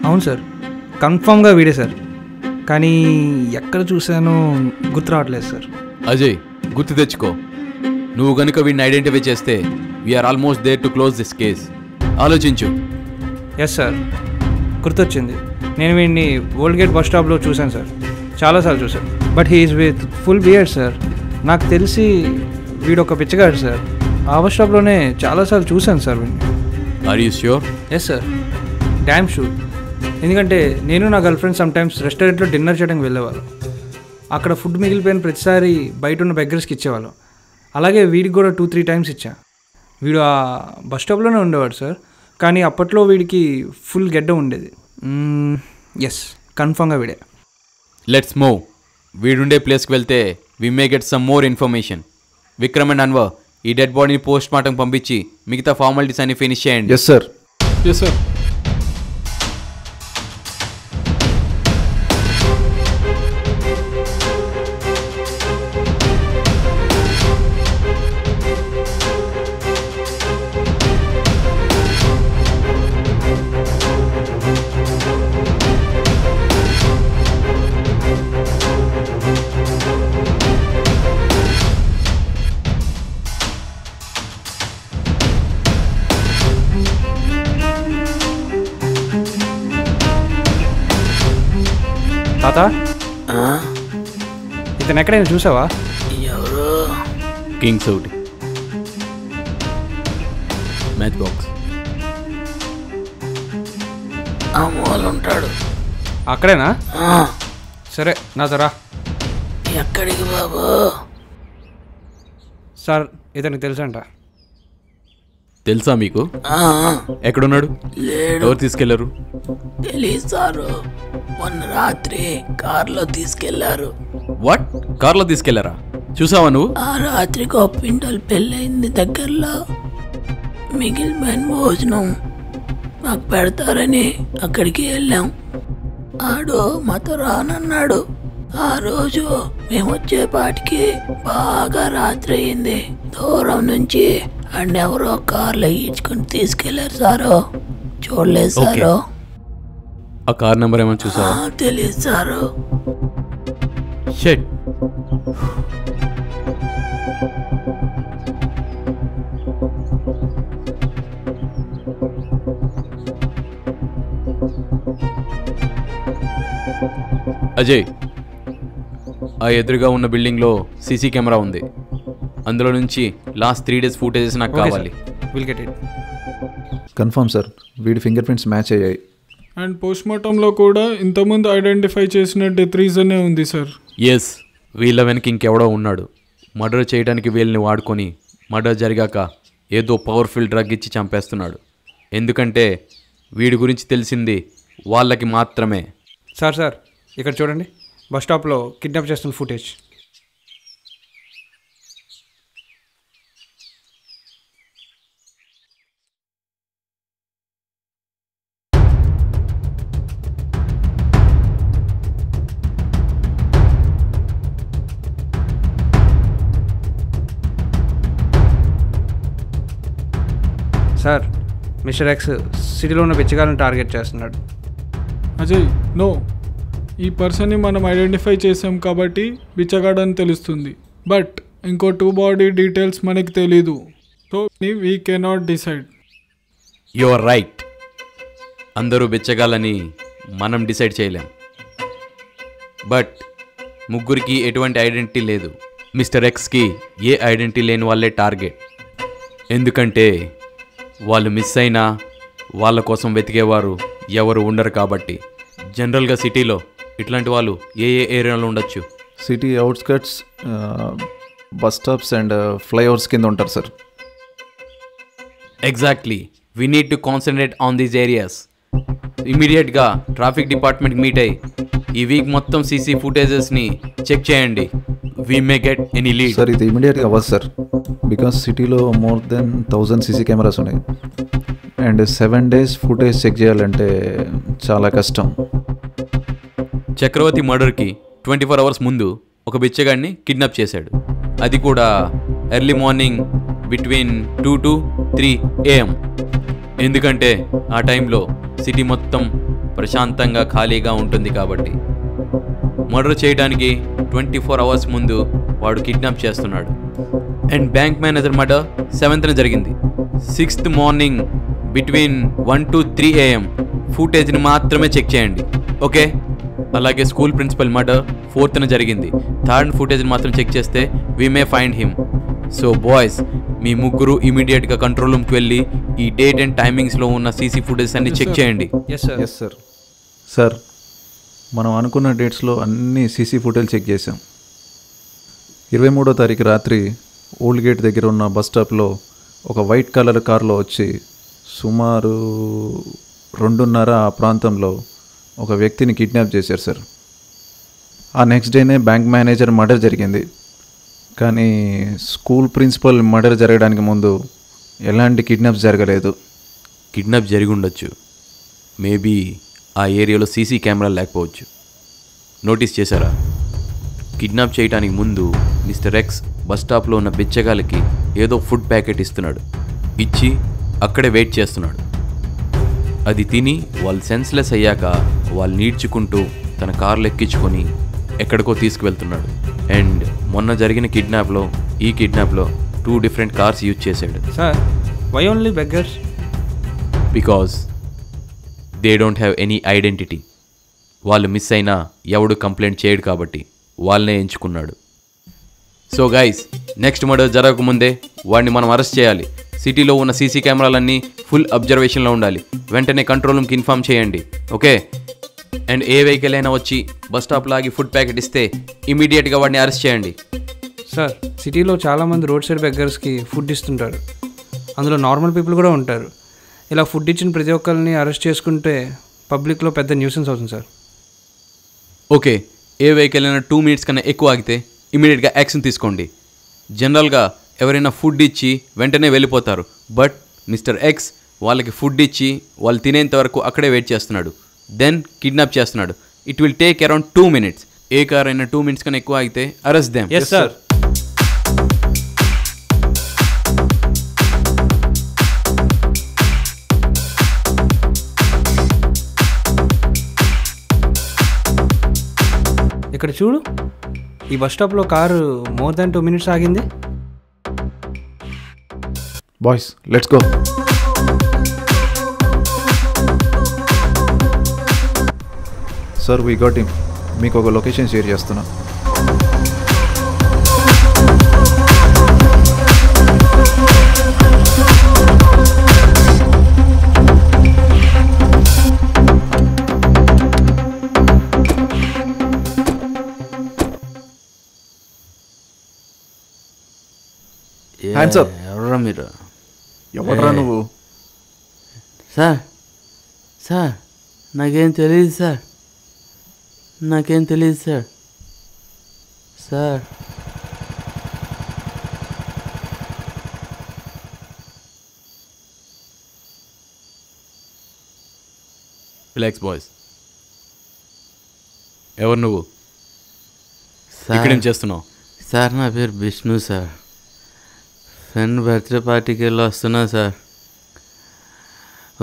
అవును సార్, కన్ఫామ్గా వీడే సార్. కానీ ఎక్కడ చూశానో గుర్తు రావట్లేదు సార్. అజయ్, గుర్తు తెచ్చుకో. నువ్వు కనుక వీడిని ఐడెంటిఫై చేస్తే we are almost there to close this case. ఆలోచించు. ఎస్ సార్, గుర్తొచ్చింది. నేను వీడిని ఓల్డ్ గేట్ బస్ స్టాప్లో చూశాను సార్, చాలాసార్లు చూశాను. But he is with full beard sir. నాకు తెలిసి వీడు ఒక పిచ్చగాడు సార్. ఆ బస్ స్టాప్లోనే చాలాసార్లు చూశాను సార్ వీడిని. Are you sure? Yes sir, damn sure. ఎందుకంటే నేను నా గర్ల్ ఫ్రెండ్ సమ్టైమ్స్ రెస్టారెంట్లో డిన్నర్ చేయడానికి వెళ్ళేవాళ్ళం. అక్కడ ఫుడ్ మిగిలిపోయిన ప్రతిసారి బయట ఉన్న బెగ్గర్స్కి ఇచ్చేవాళ్ళం. అలాగే వీడికి కూడా 2-3 టైమ్స్ ఇచ్చా. వీడు ఆ బస్ స్టాప్లోనే ఉండేవాడు సార్. కానీ అప్పట్లో వీడికి ఫుల్ గెడ్డ ఉండేది. ఎస్, కన్ఫామ్గా వీడే. Let's move. వీడుండే ప్లేస్కి వెళ్తే we may get some more information. Vikram and Anwar, ఈ డెడ్ బాడీని పోస్ట్ మార్టం పంపించి మిగతా ఫార్మాలిటీస్ అన్ని ఫినిష్ చేయండి. Yes sir. Yes sir. తాత ఇతను ఎక్కడైనా చూసావా? ఎవరు? కింగ్స్ ఒకటి, మ్యాచ్ బాక్స్. అమ్మోళ్ళు ఉంటాడు. అక్కడేనా? సరే నాతో రా. ఎక్కడికి బాబు? సార్ ఇతనికి తెలుసంట. తెలుసా మీకు? ఎక్కడున్నాడు? ఎవరు తీసుకెళ్లారు? తెలీదు సారు, మొన్న రాత్రి కార్లో తీసుకెళ్లారు. వాట్? కార్లో తీసుకెళ్లారా? చూసావా నువ్వు? ఆ రాత్రికి ఒక పింటల్ పెళ్ళయింది దగ్గరలో. మిగిలిపోయిన భోజనం మాకు పెడతారని అక్కడికి వెళ్ళాం. ఆడు మాతో రానన్నాడు. ఆ రోజు మేము వచ్చేపాటికి బాగా రాత్రి అయింది. దూరం నుంచి అన్నెవరో కార్లో ఈడ్చుకుని తీసుకెళ్లారు సారు. చూడలేదు సారు. ఆ కార్ నెంబర్ ఏమైనా చూసావా? తెలియదు సారు. షట్. అజయ్, ఆ ఎదురుగా ఉన్న బిల్డింగ్లో సీసీ కెమెరా ఉంది. అందులో నుంచి లాస్ట్ 3 days ఫుటేజెస్ నాకు కావాలి. Will get it. Confirm sir, వీడి ఫింగర్ ప్రింట్స్ మ్యాచ్ అయ్యాయి. అండ్ పోస్ట్మార్టంలో కూడా ఇంతకుముందు ఐడెంటిఫై చేసిన డెత్ రీజనే ఉంది సార్. ఎస్, వీళ్ళ వెనక ఇంకెవడో ఉన్నాడు. మర్డర్ చేయడానికి వీళ్ళని వాడుకొని మర్డర్ జరిగాక ఏదో పవర్ఫుల్ డ్రగ్ ఇచ్చి చంపేస్తున్నాడు. ఎందుకంటే వీడి గురించి తెలిసింది వాళ్ళకి మాత్రమే. సార్ ఇక్కడ చూడండి, బస్ స్టాప్లో కిడ్నాప్ చేస్తున్న ఫుటేజ్. సార్, మిస్టర్ ఎక్స్ సిటీలో ఉన్న బిచ్చగాలను టార్గెట్ చేస్తున్నాడు. అజయ్, నో, ఈ పర్సన్ని మనం ఐడెంటిఫై చేసాం కాబట్టి బిచ్చగాడని తెలుస్తుంది. బట్ ఇంకో 2 బాడీ డీటెయిల్స్ మనకి తెలీదు. So we cannot decide. You are right. అందరూ బిచ్చగాలని మనం డిసైడ్ చేయలేం. బట్ ముగ్గురికి ఎటువంటి ఐడెంటిటీ లేదు. మిస్టర్ ఎక్స్కి ఏ ఐడెంటిటీ లేని వాళ్ళే టార్గెట్. ఎందుకంటే వాళ్ళు మిస్ అయినా వాళ్ళ కోసం వెతికేవారు ఎవరు ఉండరు కాబట్టి. జనరల్గా సిటీలో ఇట్లాంటి వాళ్ళు ఏ ఏరియాలో ఉండొచ్చు? City outskirts, bus stops and flyovers కింద ఉంటారు sir. Exactly. We need to concentrate on these areas. ఇమీడియట్గా ట్రాఫిక్ డిపార్ట్మెంట్ మీట్ అయ్యి ఈ వీక్ మొత్తం సీసీ ఫుటేజెస్ని చెక్ చేయండి. We may get any lead. Sir, ఇది ఇమీడియట్గా అవ్వదు సార్. బికాస్ సిటీలో మోర్ దెన్ 1000 సీసీ కెమెరాస్ ఉన్నాయి. అండ్ 7 days ఫుటేజ్ చెక్ చేయాలంటే చాలా కష్టం. చక్రవర్తి మర్డర్కి 24 hours ముందు ఒక బిచ్చగాడిని కిడ్నాప్ చేశాడు. అది కూడా early morning between 2 to 3 AM. ఎందుకంటే ఆ టైంలో సిటీ మొత్తం ప్రశాంతంగా ఖాళీగా ఉంటుంది కాబట్టి. మర్డర్ చేయడానికి 24 hours ముందు వాడు కిడ్నాప్ చేస్తున్నాడు. And bank manager murder 7th జరిగింది. 6th morning between 1 to 3 AM ఫుటేజ్ని మాత్రమే చెక్ చేయండి. ఓకే. అలాగే స్కూల్ ప్రిన్సిపల్ మర్డర్ 4th జరిగింది. 3rd ఫుటేజ్ని మాత్రం చెక్ చేస్తే we may find him. So boys, మీ ముగ్గురు ఇమీడియట్గా కంట్రోల్ రూమ్కి వెళ్ళి ఈ డేట్ అండ్ టైమింగ్స్లో ఉన్న సీసీ ఫుటేజ్ అన్ని చెక్ చేయండి. Yes sir. సార్, మనం అనుకున్న డేట్స్లో అన్ని సీసీ ఫుటేజ్ చెక్ చేసాం. 23వ తారీఖు రాత్రి ఓల్డ్ గేట్ దగ్గర ఉన్న బస్ స్టాప్లో ఒక వైట్ కలర్ కార్లో వచ్చి సుమారు 2:30 ఆ ప్రాంతంలో ఒక వ్యక్తిని కిడ్నాప్ చేశారు సార్. ఆ నెక్స్ట్ డేనే బ్యాంక్ మేనేజర్ మర్డర్ జరిగింది. కానీ స్కూల్ ప్రిన్సిపల్ మర్డర్ జరగడానికి ముందు ఎలాంటి కిడ్నాప్స్ జరగలేదు. కిడ్నాప్ జరిగి ఉండొచ్చు. మేబీ ఆ ఏరియాలో సీసీ కెమెరా లేకపోవచ్చు. నోటీస్ చేశారా? కిడ్నాప్ చేయడానికి ముందు మిస్టర్ ఎక్స్ బస్ స్టాప్లో ఉన్న బిచ్చగాలకి ఏదో ఫుడ్ ప్యాకెట్ ఇస్తున్నాడు. ఇచ్చి అక్కడే వెయిట్ చేస్తున్నాడు. అది తిని వాళ్ళు సెన్స్లెస్ అయ్యాక వాళ్ళు నీడ్చుకుంటూ తన కార్లు ఎక్కించుకొని ఎక్కడికో తీసుకువెళ్తున్నాడు. అండ్ మొన్న జరిగిన కిడ్నాప్లో ఈ కిడ్నాప్లో 2 different కార్స్ యూజ్ చేశాడు. Sir, why only beggars? Because they don't have any identity. వాళ్ళు మిస్ అయినా ఎవడు కంప్లైంట్ చేయడు కాబట్టి వాళ్ళనే ఎంచుకున్నాడు. సో గైస్, నెక్స్ట్ మర్డర్ జరగకముందే వాడిని మనం అరెస్ట్ చేయాలి. సిటీలో ఉన్న సీసీ కెమెరాలన్నీ ఫుల్ అబ్జర్వేషన్లో ఉండాలి. వెంటనే కంట్రోల్ రూమ్కి ఇన్ఫామ్ చేయండి, ఓకే? అండ్ ఏ వెహికల్ అయినా వచ్చి బస్ స్టాప్ లాగి ఫుడ్ ప్యాకెట్ ఇస్తే ఇమీడియట్గా వాడిని అరెస్ట్ చేయండి. సార్, సిటీలో చాలామంది రోడ్ సైడ్ బెగ్గర్స్కి ఫుడ్ ఇస్తుంటారు. అందులో నార్మల్ పీపుల్ కూడా ఉంటారు. ఇలా ఫుడ్ ఇచ్చిన ప్రతి ఒక్కరిని అరెస్ట్ చేసుకుంటే పబ్లిక్లో పెద్ద న్యూసెన్స్ అవుతుంది సార్. ఓకే, ఏ వెహికల్ అయినా 2 minutes కన్నా ఎక్కువ ఆగితే ఇమీడియట్గా యాక్షన్ తీసుకోండి. జనరల్గా ఎవరైనా ఫుడ్ ఇచ్చి వెంటనే వెళ్ళిపోతారు. బట్ మిస్టర్ ఎక్స్ వాళ్ళకి ఫుడ్ ఇచ్చి వాళ్ళు తినేంత వరకు అక్కడే వెయిట్ చేస్తున్నాడు. దెన్ కిడ్నాప్ చేస్తున్నాడు. It will take around 2 minutes. A car అయినా 2 minutes కన్నా ఎక్కువ ఆగితే అరెస్ట్ దెమ్. Yes sir. ఇక్కడ చూడు, ఈ బస్ స్టాప్లో కారు మోర్ దాన్ 2 minutes ఆగింది. Boys, let's go. Sir, we got him. మీకు ఒక లొకేషన్ షేర్ చేస్తున్నా. Hands up. ఎవరా మీరు? ఎవడరా నువ్వు? సార్ సార్ నాకేం తెలియదు సార్. నాకేం తెలియదు సార్. Sir relax boys. ఎవరు నువ్వు? ఇక్కడ ఏం చేస్తున్నావు? సార్, నా పేరు విష్ణు సార్. ఫ్రెండ్ బర్త్డే పార్టీకి వెళ్ళి వస్తున్నా సార్.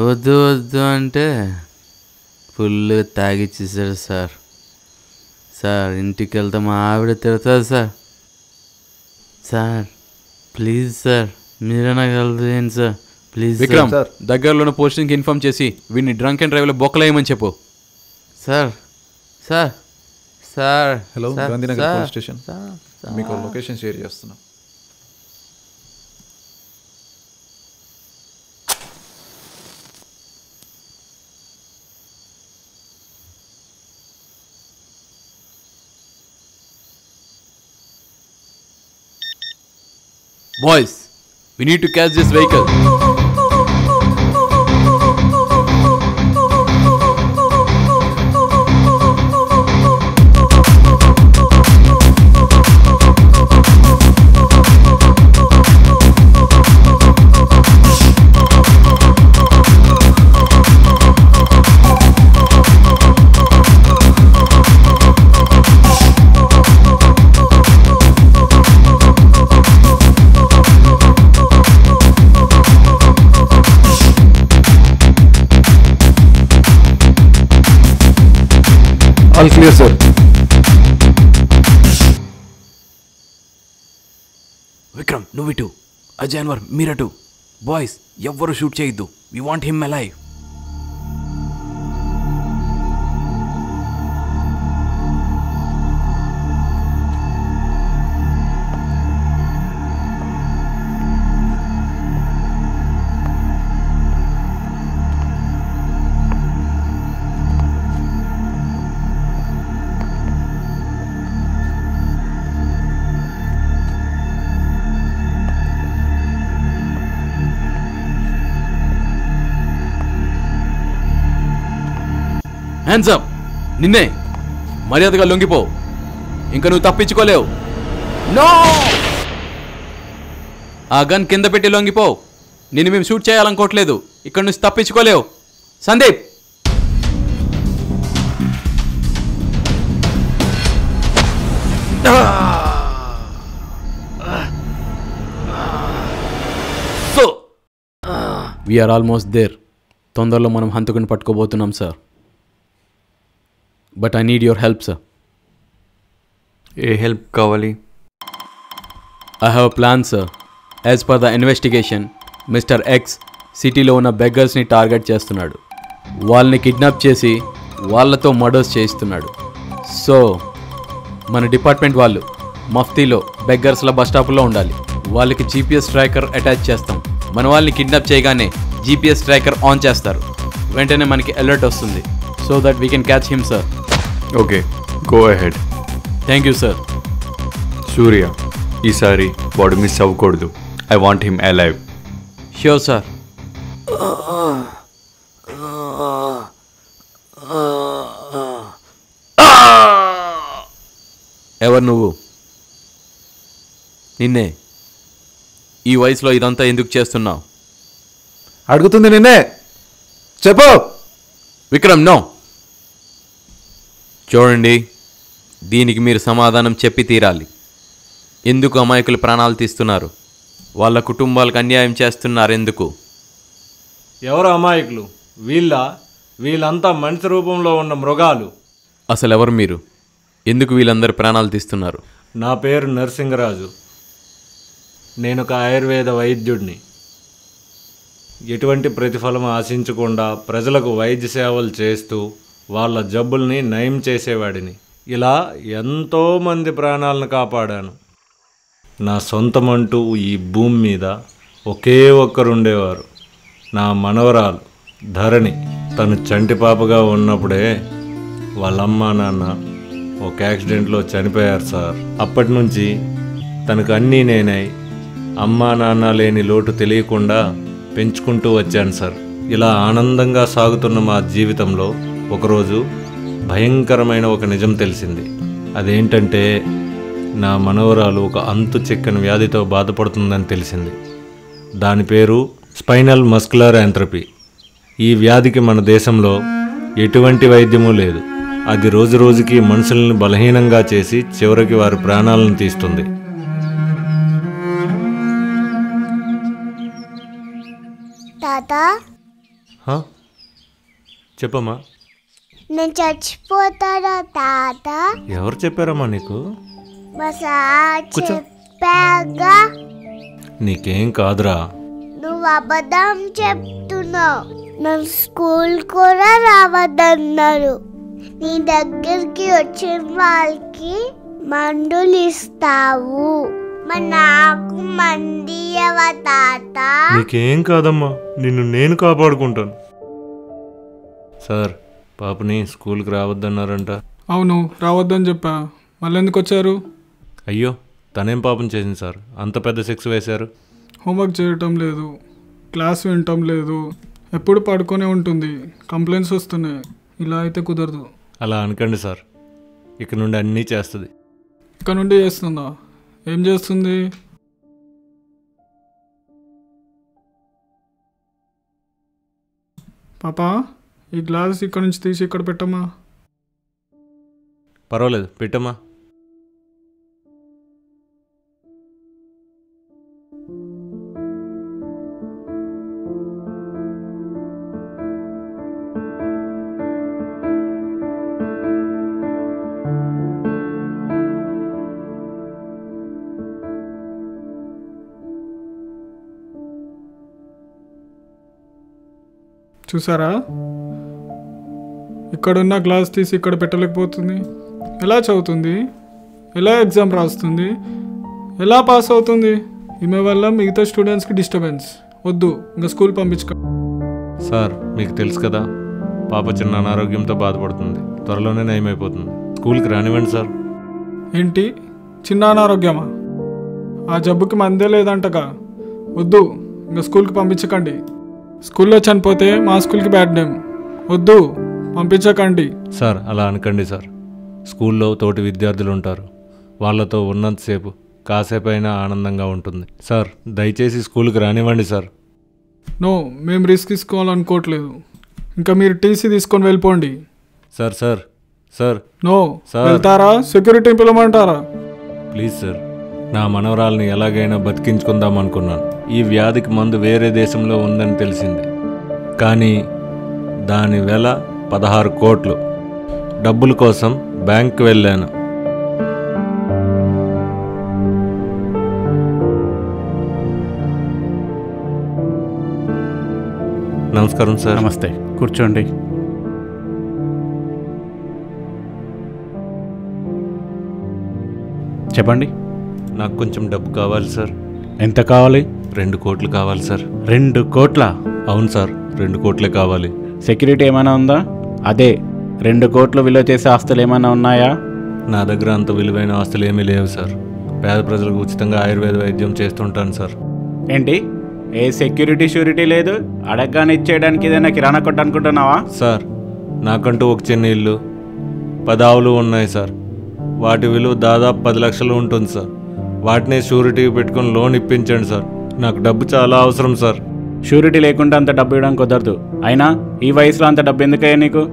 వద్దు వద్దు అంటే ఫుల్గా తాగిచ్చేసాడు సార్. సార్, ఇంటికి వెళ్తే మా ఆవిడ తిడతారు సార్. సార్ ప్లీజ్ సార్, మీరే నాకు హెల్ప్ చేయండి సార్, ప్లీజ్. విక్రమ్, దగ్గరలో ఉన్న పోస్టింగ్కి ఇన్ఫార్మ్ చేసి వీడిని డ్రంక్ అండ్ డ్రైవ్లో బొక్కలేయమని చెప్పు. Sir sir sir hello, Gandhinagar police station. మీకు లొకేషన్ షేర్ చేస్తున్నా. Boys, we need to catch this vehicle. All clear, sir. Vikram, నువ్వు ఇటు. అజయ్, అన్వర్ మీరటు. బాయ్స్, ఎవ్వరు షూట్ చేయొద్దు. We want him alive. Hands up. నిన్నే మర్యాదగా లొంగిపో. ఇంకా నువ్వు తప్పించుకోలేవు. నో! ఆ గన్ కింద పెట్టి లొంగిపో. నిన్ను మేము షూట్ చేయాలనుకోవట్లేదు. ఇక్కడ నుంచి తప్పించుకోలేవు. Sandeep, so we're almost there. తొందరలో మనం హంతకుని పట్టుకోబోతున్నాం sir. But I need your help sir. ఏ హెల్ప్ కావాలి? I have plan sir. As per the investigation, mister X సిటీలో ఉన్న బెగ్గర్స్ని టార్గెట్ చేస్తున్నాడు. వాళ్ళని కిడ్నాప్ చేసి వాళ్ళతో మర్డర్స్ చేయిస్తున్నాడు. సో మన డిపార్ట్మెంట్ వాళ్ళు మఫ్తీలో బెగ్గర్స్ల బస్ స్టాప్లో ఉండాలి. వాళ్ళకి జీపీఎస్ ట్రాకర్ అటాచ్ చేస్తాం. మన వాళ్ళని కిడ్నాప్ చేయగానే జీపీఎస్ ట్రాకర్ ఆన్ చేస్తారు. వెంటనే మనకి అలర్ట్ వస్తుంది. So that we can catch him sir. Okay, go ahead. Thank you sir. Surya, ఈసారి వాడు మిస్ అవ్వకూడదు. I want him alive. Sure sir. ఎవరు నువ్వు? నిన్నే. ఈ వయసులో ఇదంతా ఎందుకు చేస్తున్నావు? అడుగుతుంది నిన్నే, చెప్పు. విక్రమ్, నో. చూడండి, దీనికి మీరు సమాధానం చెప్పి తీరాలి. ఎందుకు అమాయకులు ప్రాణాలు తీస్తున్నారు? వాళ్ళ కుటుంబాలకు అన్యాయం చేస్తున్నారు ఎందుకు? ఎవరు అమాయకులు? వీళ్ళంతా మనిషి రూపంలో ఉన్న మృగాలు. అసలు ఎవరు మీరు? ఎందుకు వీళ్ళందరూ ప్రాణాలు తీస్తున్నారు? నా పేరు నరసింగరాజు. నేను ఒక ఆయుర్వేద వైద్యుడిని. ఎటువంటి ప్రతిఫలం ఆశించకుండా ప్రజలకు వైద్య సేవలు చేస్తూ వాళ్ళ జబ్బుల్ని నయం చేసేవాడిని. ఇలా ఎంతోమంది ప్రాణాలను కాపాడాను. నా సొంతమంటూ ఈ భూమి మీద ఒకే ఒక్కరుండేవారు, నా మనవరాలు ధరణి. తను చంటిపాపగా ఉన్నప్పుడే వాళ్ళమ్మ నాన్న ఒక యాక్సిడెంట్లో చనిపోయారు సార్. అప్పటి నుంచి తనకు అన్నీ నేనై అమ్మా నాన్న లేని లోటు తెలియకుండా పెంచుకుంటూ వచ్చాను సార్. ఇలా ఆనందంగా సాగుతున్న మా జీవితంలో ఒకరోజు భయంకరమైన ఒక నిజం తెలిసింది. అదేంటంటే నా మనవరాలు ఒక అంతు చిక్కని వ్యాధితో బాధపడుతుందని తెలిసింది. దాని పేరు స్పైనల్ మస్కులర్ యాంథ్రపీ. ఈ వ్యాధికి మన దేశంలో ఎటువంటి వైద్యమూ లేదు. అది రోజు రోజుకి మనుషుల్ని బలహీనంగా చేసి చివరికి వారి ప్రాణాలను తీస్తుంది. తాతా, చెప్పమ్మా. నేను చచ్చిపోతానా తాత? ఎవరు చెప్పారమ్మా నీకు? మా సార్ చెప్పాగా. నీకేం కాదురా. నువ్వు అబద్ధం చెప్తున్నావు. నన్ను స్కూల్ కూడా రావద్దన్నారు. నీ దగ్గరికి వచ్చిన వాళ్ళకి మందులు ఇస్తావు. మరి నాకు మంది తాత? నీకేం కాదమ్మా, నిన్ను నేను కాపాడుకుంటాను. సార్, పాపని స్కూల్కి రావద్దన్నారంట. అవును, రావద్దని చెప్పా. మళ్ళీ ఎందుకు వచ్చారు? అయ్యో, తనేం పాపం చేసింది సార్? అంత పెద్ద శిక్ష వేశారు. హోంవర్క్ చేయటం లేదు, క్లాస్ వినటం లేదు, ఎప్పుడు పడుకొనే ఉంటుంది, కంప్లైంట్స్ వస్తున్నాయి. ఇలా అయితే కుదరదు. అలా అనకండి సార్, ఇక నుండి అన్నీ చేస్తుంది. ఇక నుండి చేస్తుందా? ఏం చేస్తుంది? పాపా, ఈ గ్లాస్ ఇక్కడ నుంచి తీసి ఇక్కడ పెట్టమ్మా. పర్వాలేదు, పెట్టమ్మా. చూసారా, ఇక్కడున్న గ్లాస్ తీసి ఇక్కడ పెట్టలేకపోతుంది. ఎలా చదువుతుంది? ఎలా ఎగ్జామ్ రాస్తుంది? ఎలా పాస్ అవుతుంది? ఈమె వల్ల మిగతా స్టూడెంట్స్కి డిస్టర్బెన్స్. వద్దు, ఇంకా స్కూల్ పంపించుకో. సార్, మీకు తెలుసు కదా, పాప చిన్న అనారోగ్యంతో బాధపడుతుంది. త్వరలోనే నయమైపోతుంది. స్కూల్కి రానివ్వండి సార్. ఏంటి, చిన్న అనారోగ్యమా? ఆ జబ్బుకి మందే లేదంటగా. వద్దు, ఇంకా స్కూల్కి పంపించకండి. స్కూల్లో చనిపోతే మా స్కూల్కి బ్యాడ్ నేమ్. వద్దు, పంపించకండి. సార్, అలా అనకండి సార్. స్కూల్లో తోటి విద్యార్థులు ఉంటారు. వాళ్ళతో ఉన్నంతసేపు కాసేపు అయినా ఆనందంగా ఉంటుంది. సార్, దయచేసి స్కూల్కి రానివ్వండి సార్. నో, మేము రిస్క్ తీసుకోవాలనుకోవట్లేదు. ఇంకా మీరు టీసీ తీసుకొని వెళ్ళిపోండి. Sir sir sir no sir, వెళ్తారా? సెక్యూరిటీ పిలవమంటారా? ప్లీజ్ సార్, నా మనవరాల్ని ఎలాగైనా బతికించుకుందాం అనుకున్నాను. ఈ వ్యాధికి మందు వేరే దేశంలో ఉందని తెలిసింది. కానీ దాని వెల 16 కోట్లు. డబ్బుల కోసం బ్యాంక్కి వెళ్ళాను. నమస్కారం సార్. నమస్తే, కూర్చోండి. చెప్పండి. నాకు కొంచెం డబ్బు కావాలి సార్. ఎంత కావాలి? 2 కోట్లు కావాలి సార్. 2 కోట్ల? అవును సార్, 2 కోట్లే కావాలి. సెక్యూరిటీ ఏమైనా ఉందా? అదే 2 కోట్లు విలువ చేసే ఆస్తులు ఏమైనా ఉన్నాయా? నా దగ్గర అంత విలువైన ఆస్తులు ఏమీ లేవు సార్. పేద ప్రజలకు ఉచితంగా ఆయుర్వేద వైద్యం చేస్తుంటాను సార్. ఏంటి? ఏ సెక్యూరిటీ షూరిటీ లేదు? అడగగానే ఇచ్చేయడానికి ఏదైనా కిరాణా కొట్టు అనుకుంటున్నావా? సార్, నాకంటూ ఒక చిన్న ఇల్లు, 10 ఆవులు ఉన్నాయి సార్. వాటి విలువ దాదాపు 10 లక్షలు ఉంటుంది సార్. వాటినే షూరిటీ పెట్టుకుని లోన్ ఇప్పించండి సార్. నాకు డబ్బు చాలా అవసరం సార్. షూరిటీ లేకుండా అంత డబ్బు ఇవ్వడం కుదరదు. అయినా ఈ వయసులో అంత డబ్బు ఎందుకయ్యా నీకు?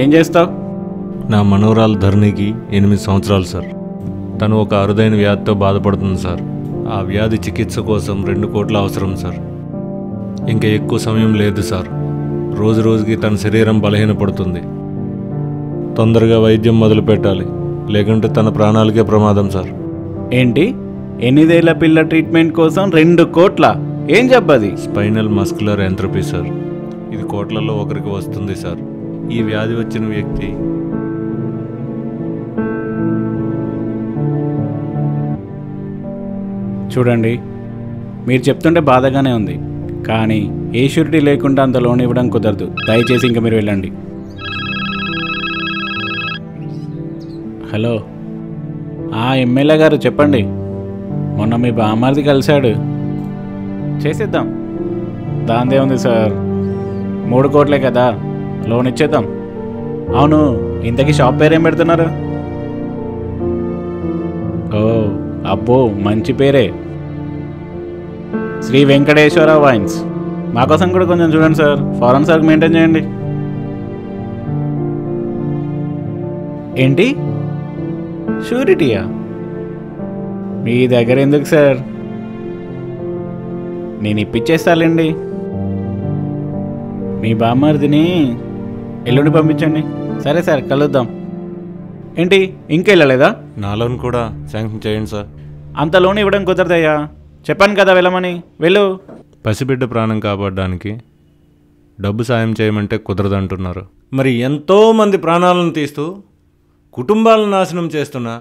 ఏం చేస్తావు? నా మనవరాలు ధరణికి 8 సంవత్సరాలు సార్. తను ఒక అరుదైన వ్యాధితో బాధపడుతుంది సార్. ఆ వ్యాధి చికిత్స కోసం 2 కోట్లు అవసరం సార్. ఇంకా ఎక్కువ సమయం లేదు సార్. రోజు రోజుకి తన శరీరం బలహీనపడుతుంది. తొందరగా వైద్యం మొదలు పెట్టాలి, లేకుంటే తన ప్రాణాలకే ప్రమాదం సార్. ఏంటి? 8 ఏళ్ల పిల్ల ట్రీట్మెంట్ కోసం 2 కోట్ల? ఏం జబ్బది? Spinal muscular atrophy sir. ఇది కోట్లలో ఒకరికి వస్తుంది సార్. ఈ వ్యాధి వచ్చిన వ్యక్తి చూడండి, మీరు చెప్తుంటే బాధగానే ఉంది, కానీ ఏ షూరిటీ లేకుండా అంత లోన్ ఇవ్వడం కుదరదు. దయచేసి ఇంకా మీరు వెళ్ళండి. హలో, ఎమ్మెల్యే గారు చెప్పండి. మొన్న మీ బామ్మారిది కలిశాడు. చేసేద్దాం, దాందే ఉంది సార్. 3 కోట్లే కదా, లోన్ ఇచ్చేద్దాం. అవును, ఇంతకీ షాప్ పేరు ఏం పెడుతున్నారు? ఓ అబ్బో, మంచి పేరే, శ్రీ వెంకటేశ్వర వైన్స్. మా కోసం కూడా కొంచెం చూడండి సార్. ఫారెన్ సార్ మెయింటైన్ చేయండి. ఏంటి? షూరిటీయా? మీ దగ్గర ఎందుకు సార్? నేను ఇప్పించేస్తాలేండి. మీ బామ్మర్దిని ఎల్లుండి పంపించండి. సరే సార్, కలుద్దాం. ఏంటి ఇంకా వెళ్ళలేదా? నా లోన్ కూడా శాంక్షన్ చేయండి సార్. అంత లోన్ ఇవ్వడం కుదరదయ్యా, చెప్పాను కదా వెళ్ళమని. వెళ్ళు. పసిబిడ్డ ప్రాణం కాపాడడానికి డబ్బు సాయం చేయమంటే కుదరదంటున్నారు. మరి ఎంతోమంది ప్రాణాలను తీస్తూ కుటుంబాలను నాశనం చేస్తున్నా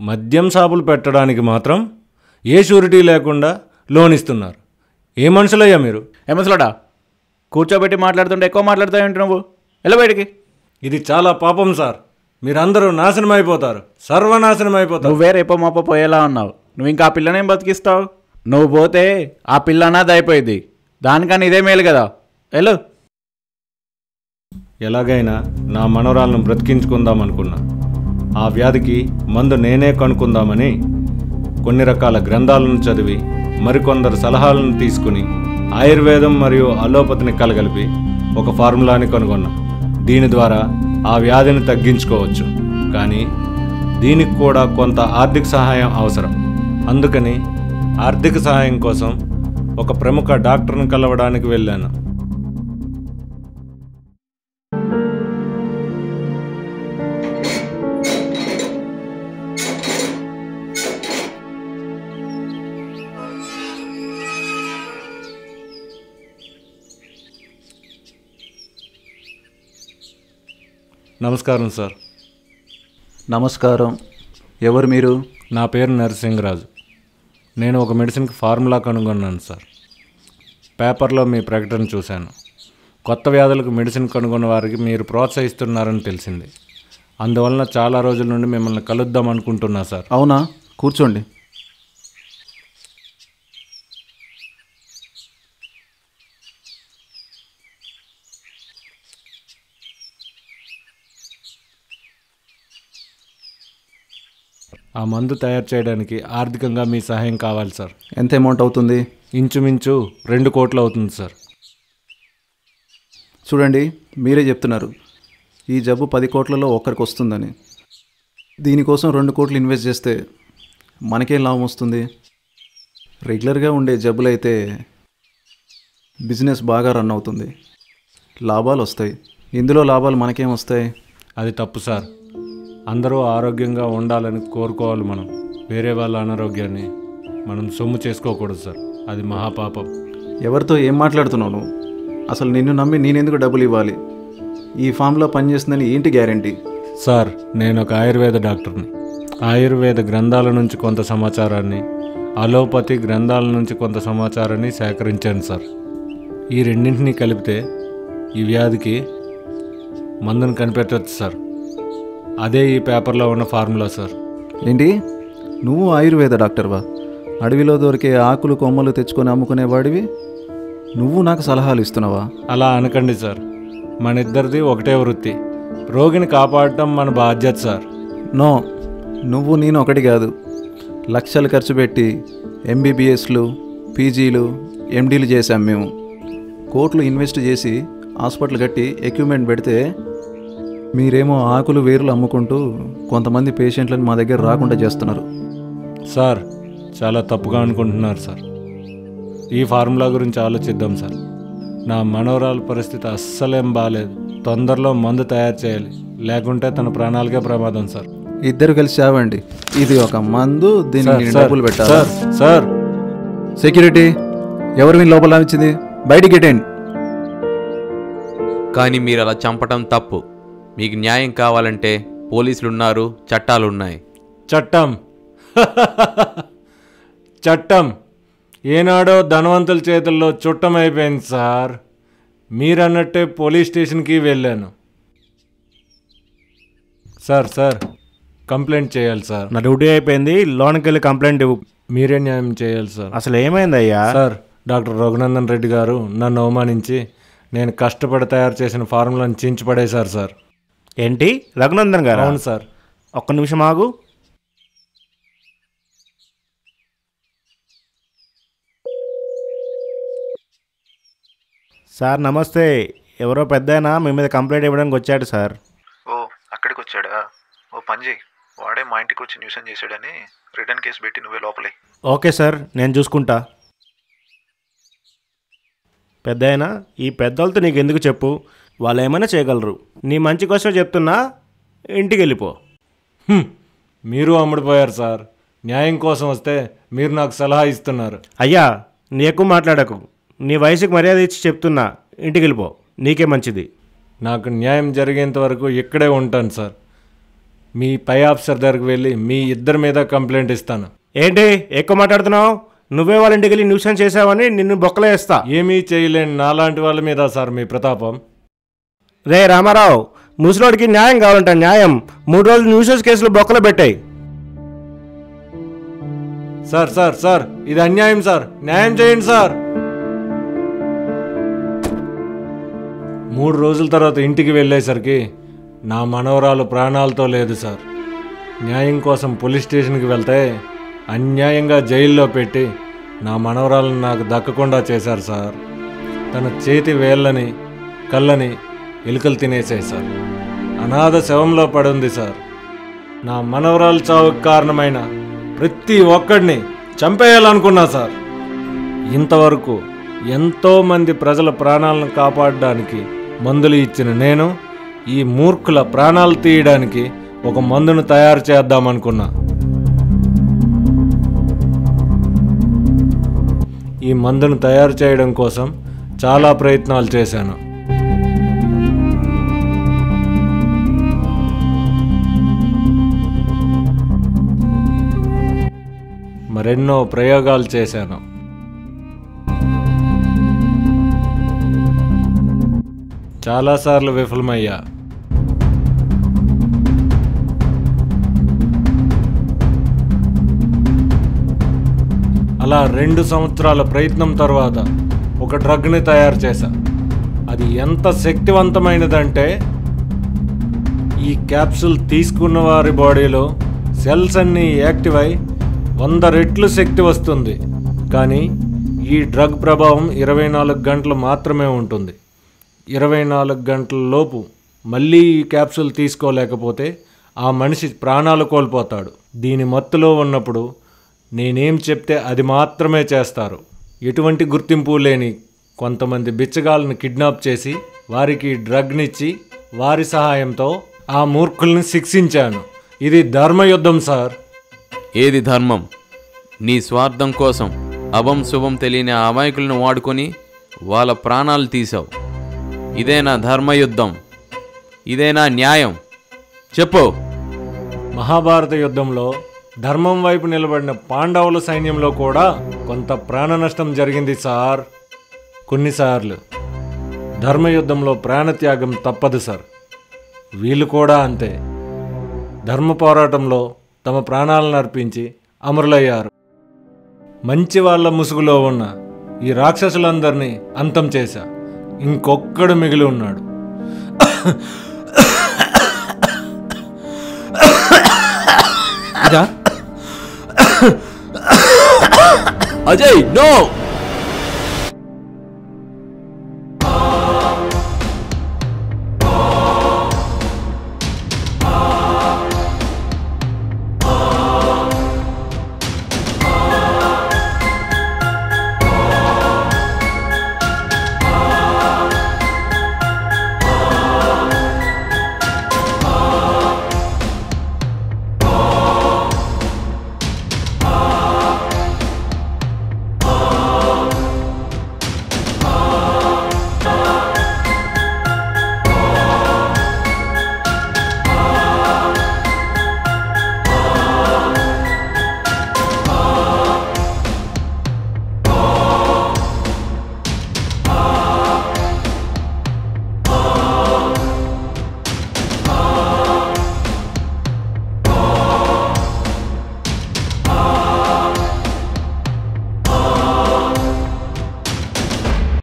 మద్యం షాపులు పెట్టడానికి మాత్రం ఏ షూరిటీ లేకుండా లోన్ ఇస్తున్నారు. ఏ మనుషులయ్యా మీరు? ఏ మనుషులడా? కూర్చోబెట్టి మాట్లాడుతుంటే ఎక్కువ మాట్లాడుతావేంటి నువ్వు? ఎలా బయటికి? ఇది చాలా పాపం సార్. మీరందరూ నాశనం అయిపోతారు, సర్వనాశనం అయిపోతారు. నువ్వే రేపో మాపో పోయేలా ఉన్నావు. నువ్వు ఇంకా ఆ పిల్లనేం బతికిస్తావు? నువ్వు పోతే ఆ పిల్ల అన్నది అయిపోయింది. దానికన్నా ఇదే మేలు కదా. వెళ్ళు. ఎలాగైనా నా మనవరాలను బ్రతికించుకుందాం అనుకున్నా. ఆ వ్యాధికి మందు నేనే కనుక్కుందామని కొన్ని రకాల గ్రంథాలను చదివి మరికొందరు సలహాలను తీసుకుని ఆయుర్వేదం మరియు అలోపతిని కలగలిపి ఒక ఫార్ములాని కనుగొన్నా. దీని ద్వారా ఆ వ్యాధిని తగ్గించుకోవచ్చు. కానీ దీనికి కూడా కొంత ఆర్థిక సహాయం అవసరం. అందుకని ఆర్థిక సహాయం కోసం ఒక ప్రముఖ డాక్టర్ని కలవడానికి వెళ్ళాను. నమస్కారం సార్. నమస్కారం. ఎవరు మీరు? నా పేరు నరసింగరాజు. నేను ఒక మెడిసిన్కి ఫార్ములా కనుగొన్నాను సార్. పేపర్లో మీ ప్రకటన చూశాను. కొత్త వ్యాధులకు మెడిసిన్ కనుగొన్న వారికి మీరు ప్రోత్సహిస్తున్నారని తెలిసింది. అందువలన చాలా రోజుల నుండి మిమ్మల్ని కలుద్దాం అనుకుంటున్నా సార్. అవునా? కూర్చోండి. ఆ మందు తయారు చేయడానికి ఆర్థికంగా మీ సహాయం కావాలి సార్. ఎంత అమౌంట్ అవుతుంది? ఇంచుమించు 2 కోట్లు అవుతుంది సార్. చూడండి, మీరే చెప్తున్నారు ఈ జబ్బు 10 కోట్లలో ఒక్కరికి వస్తుందని. దీనికోసం 2 కోట్లు ఇన్వెస్ట్ చేస్తే మనకేం లాభం వస్తుంది? రెగ్యులర్గా ఉండే జబ్బులైతే బిజినెస్ బాగా రన్ అవుతుంది, లాభాలు వస్తాయి. ఇందులో లాభాలు మనకేం వస్తాయి? అది తప్పు సార్. అందరూ ఆరోగ్యంగా ఉండాలని కోరుకోవాలి. మనం వేరే వాళ్ళ అనారోగ్యాన్ని మనం సొమ్ము చేసుకోకూడదు సార్. అది మహాపాపం. ఎవరితో ఏం మాట్లాడుతున్నావు నువ్వు? అసలు నిన్ను నమ్మి నేనెందుకు డబ్బులు ఇవ్వాలి? ఈ ఫామ్లో పనిచేస్తుందని ఏంటి గ్యారంటీ? సార్, నేను ఒక ఆయుర్వేద డాక్టర్ని. ఆయుర్వేద గ్రంథాల నుంచి కొంత సమాచారాన్ని, అలోపతి గ్రంథాల నుంచి కొంత సమాచారాన్ని సేకరించాను సార్. ఈ రెండింటినీ కలిపితే ఈ వ్యాధికి మందును కనిపెట్టవచ్చు సార్. అదే ఈ పేపర్లో ఉన్న ఫార్ములా సార్. ఏంటి, నువ్వు ఆయుర్వేద డాక్టర్వా? అడవిలో దొరికే ఆకులు కొమ్మలు తెచ్చుకొని అమ్ముకునేవాడివి, నువ్వు నాకు సలహాలు ఇస్తున్నావా? అలా అనకండి సార్. మన ఇద్దరిది ఒకటే వృత్తి. రోగిని కాపాడటం మన బాధ్యత సార్. నో, నువ్వు నేను ఒకటి కాదు. లక్షలు ఖర్చు పెట్టి ఎంబీబీఎస్లు, పీజీలు, ఎండీలు చేశాం మేము. కోట్లు ఇన్వెస్ట్ చేసి హాస్పిటల్ కట్టి ఎక్విప్మెంట్ పెడితే మీరేమో ఆకులు వేర్లు అమ్ముకుంటూ కొంతమంది పేషెంట్లను మా దగ్గర రాకుండా చేస్తున్నారు. సార్, చాలా తప్పుగా అనుకుంటున్నారు సార్. ఈ ఫార్ములా గురించి ఆలోచిద్దాం సార్. నా మనవరాల పరిస్థితి అస్సలేం బాగాలేదు. తొందరలో మందు తయారు చేయాలి, లేకుంటే తన ప్రాణాలకే ప్రమాదం సార్. ఇద్దరు కలిసి చావండి. ఇది ఒక మందు, దీనికి డబ్బులు పెట్టాలి. సార్ సార్ సెక్యూరిటీ, ఎవరు మీ లోపల వచ్చింది? బయటికి గెటండి. కానీ మీరు అలా చంపటం తప్పు. మీకు న్యాయం కావాలంటే పోలీసులు ఉన్నారు, చట్టాలు ఉన్నాయి. చట్టం చట్టం ఏనాడో ధనవంతుల చేతుల్లో చుట్టమైపోయింది సార్. మీరన్నట్టే పోలీస్ స్టేషన్కి వెళ్ళాను సార్. సార్, కంప్లైంట్ చేయాలి సార్. నా డ్యూటీ అయిపోయింది, లోనికి వెళ్ళి కంప్లైంట్ ఇవ్వు. మీరే న్యాయం చేయాలి సార్. అసలు ఏమైందయ్యా? సార్, డాక్టర్ రఘునందన్ రెడ్డి గారు నన్ను అవమానించి నేను కష్టపడి తయారు చేసిన ఫార్ములాను చించి పడేశారు సార్. ఏంటి, రఘునందన్ గారు? అవును సార్. ఒక్క నిమిషం ఆగు. సార్ నమస్తే. ఎవరో పెద్దయినా మీ మీద కంప్లైంట్ ఇవ్వడానికి వచ్చాడు సార్. ఓ, అక్కడికి వచ్చాడా? ఓ పని చేయి, వాడే మా ఇంటికి వచ్చి న్యూసెన్స్ చేశాడని రిటర్న్ కేసు పెట్టి నువ్వే లోపలే. ఓకే సార్, నేను చూసుకుంటా. పెద్దయినా ఈ పెద్దలతో నీకు ఎందుకు చెప్పు, వాళ్ళు ఏమైనా చేయగలరు. నీ మంచి కోసం చెప్తున్నా, ఇంటికి వెళ్ళిపో. మీరు అమ్ముడిపోయారు సార్. న్యాయం కోసం వస్తే మీరు నాకు సలహా ఇస్తున్నారు. అయ్యా, నీ ఎక్కువ మాట్లాడకు. నీ వయసుకి మర్యాద ఇచ్చి చెప్తున్నా, ఇంటికి వెళ్ళిపో, నీకే మంచిది. నాకు న్యాయం జరిగేంత వరకు ఇక్కడే ఉంటాను సార్. మీ పై ఆఫీసర్ దగ్గరికి వెళ్ళి మీ ఇద్దరి మీద కంప్లైంట్ ఇస్తాను. ఏంటి ఎక్కువ మాట్లాడుతున్నావు? నువ్వే వాళ్ళ ఇంటికి వెళ్ళి న్యూసెన్స్ చేసావని నిన్ను బొక్కలే వేస్తా. ఏమీ చేయలేని నాలాంటి వాళ్ళ మీద సార్ మీ ప్రతాపం. రే రామారావు, ముసలోడికి న్యాయం కావాలంట. న్యాయం 3 రోజులు న్యూసెన్స్ కేసులు బొక్కలు పెట్టాయి. సార్ సార్ సార్, ఇది అన్యాయం సార్. న్యాయం చేయండి సార్. 3 రోజుల తర్వాత ఇంటికి వెళ్ళేసరికి నా మనవరాలు ప్రాణాలతో లేదు సార్. న్యాయం కోసం పోలీస్ స్టేషన్కి వెళ్తే అన్యాయంగా జైల్లో పెట్టి నా మనవరాలను నాకు దక్కకుండా చేశారు సార్. తన చేతి వేళ్ళని, కళ్ళని ఎలుకలు తినేసాయి సార్. అనాథ శవంలో పడుంది సార్. నా మనవరాలు చావుకు కారణమైన ప్రతి ఒక్కడిని చంపేయాలనుకున్నా సార్. ఇంతవరకు ఎంతోమంది ప్రజల ప్రాణాలను కాపాడడానికి మందులు ఇచ్చిన నేను ఈ మూర్ఖుల ప్రాణాలు తీయడానికి ఒక మందును తయారు చేద్దామనుకున్నా. ఈ మందును తయారు చేయడం కోసం చాలా ప్రయత్నాలు చేశాను. మరెన్నో ప్రయోగాలు చేశాను. చాలాసార్లు విఫలమయ్యా. అలా 2 సంవత్సరాల ప్రయత్నం తర్వాత ఒక డ్రగ్ని తయారు చేశా. అది ఎంత శక్తివంతమైనదంటే ఈ క్యాప్సూల్ తీసుకున్న వారి బాడీలో సెల్స్ అన్నీ యాక్టివ్ అయి 100 రెట్లు శక్తి వస్తుంది. కానీ ఈ డ్రగ్ ప్రభావం 24 గంటలు మాత్రమే ఉంటుంది. 24 గంటల లోపు మళ్ళీ ఈ క్యాప్సూల్ తీసుకోలేకపోతే ఆ మనిషి ప్రాణాలు కోల్పోతాడు. దీని మత్తులో ఉన్నప్పుడు నేనేం చెప్తే అది మాత్రమే చేస్తారు. ఎటువంటి గుర్తింపు లేని కొంతమంది బిచ్చగాళ్ళను కిడ్నాప్ చేసి వారికి డ్రగ్నిచ్చి వారి సహాయంతో ఆ మూర్ఖుల్ని శిక్షించాను. ఇది ధర్మయుద్ధం సార్. ఏది ధర్మం? నీ స్వార్థం కోసం అభం శుభం తెలియని అమాయకులను వాడుకొని వాళ్ళ ప్రాణాలు తీసావు. ఇదేనా ధర్మయుద్ధం? ఇదేనా న్యాయం? చెప్పు. మహాభారత యుద్ధంలో ధర్మం వైపు నిలబడిన పాండవుల సైన్యంలో కూడా కొంత ప్రాణ నష్టం జరిగింది సార్. కొన్నిసార్లు ధర్మయుద్ధంలో ప్రాణత్యాగం తప్పదు సార్. వీళ్ళు కూడా అంతే. ధర్మ పోరాటంలో తమ ప్రాణాలను అర్పించి అమరులయ్యారు. మంచి వాళ్ళ ముసుగులో ఉన్న ఈ రాక్షసులందరినీ అంతం చేశా. ఇంకొక్కడు మిగిలి ఉన్నాడు. అజయ్ నో.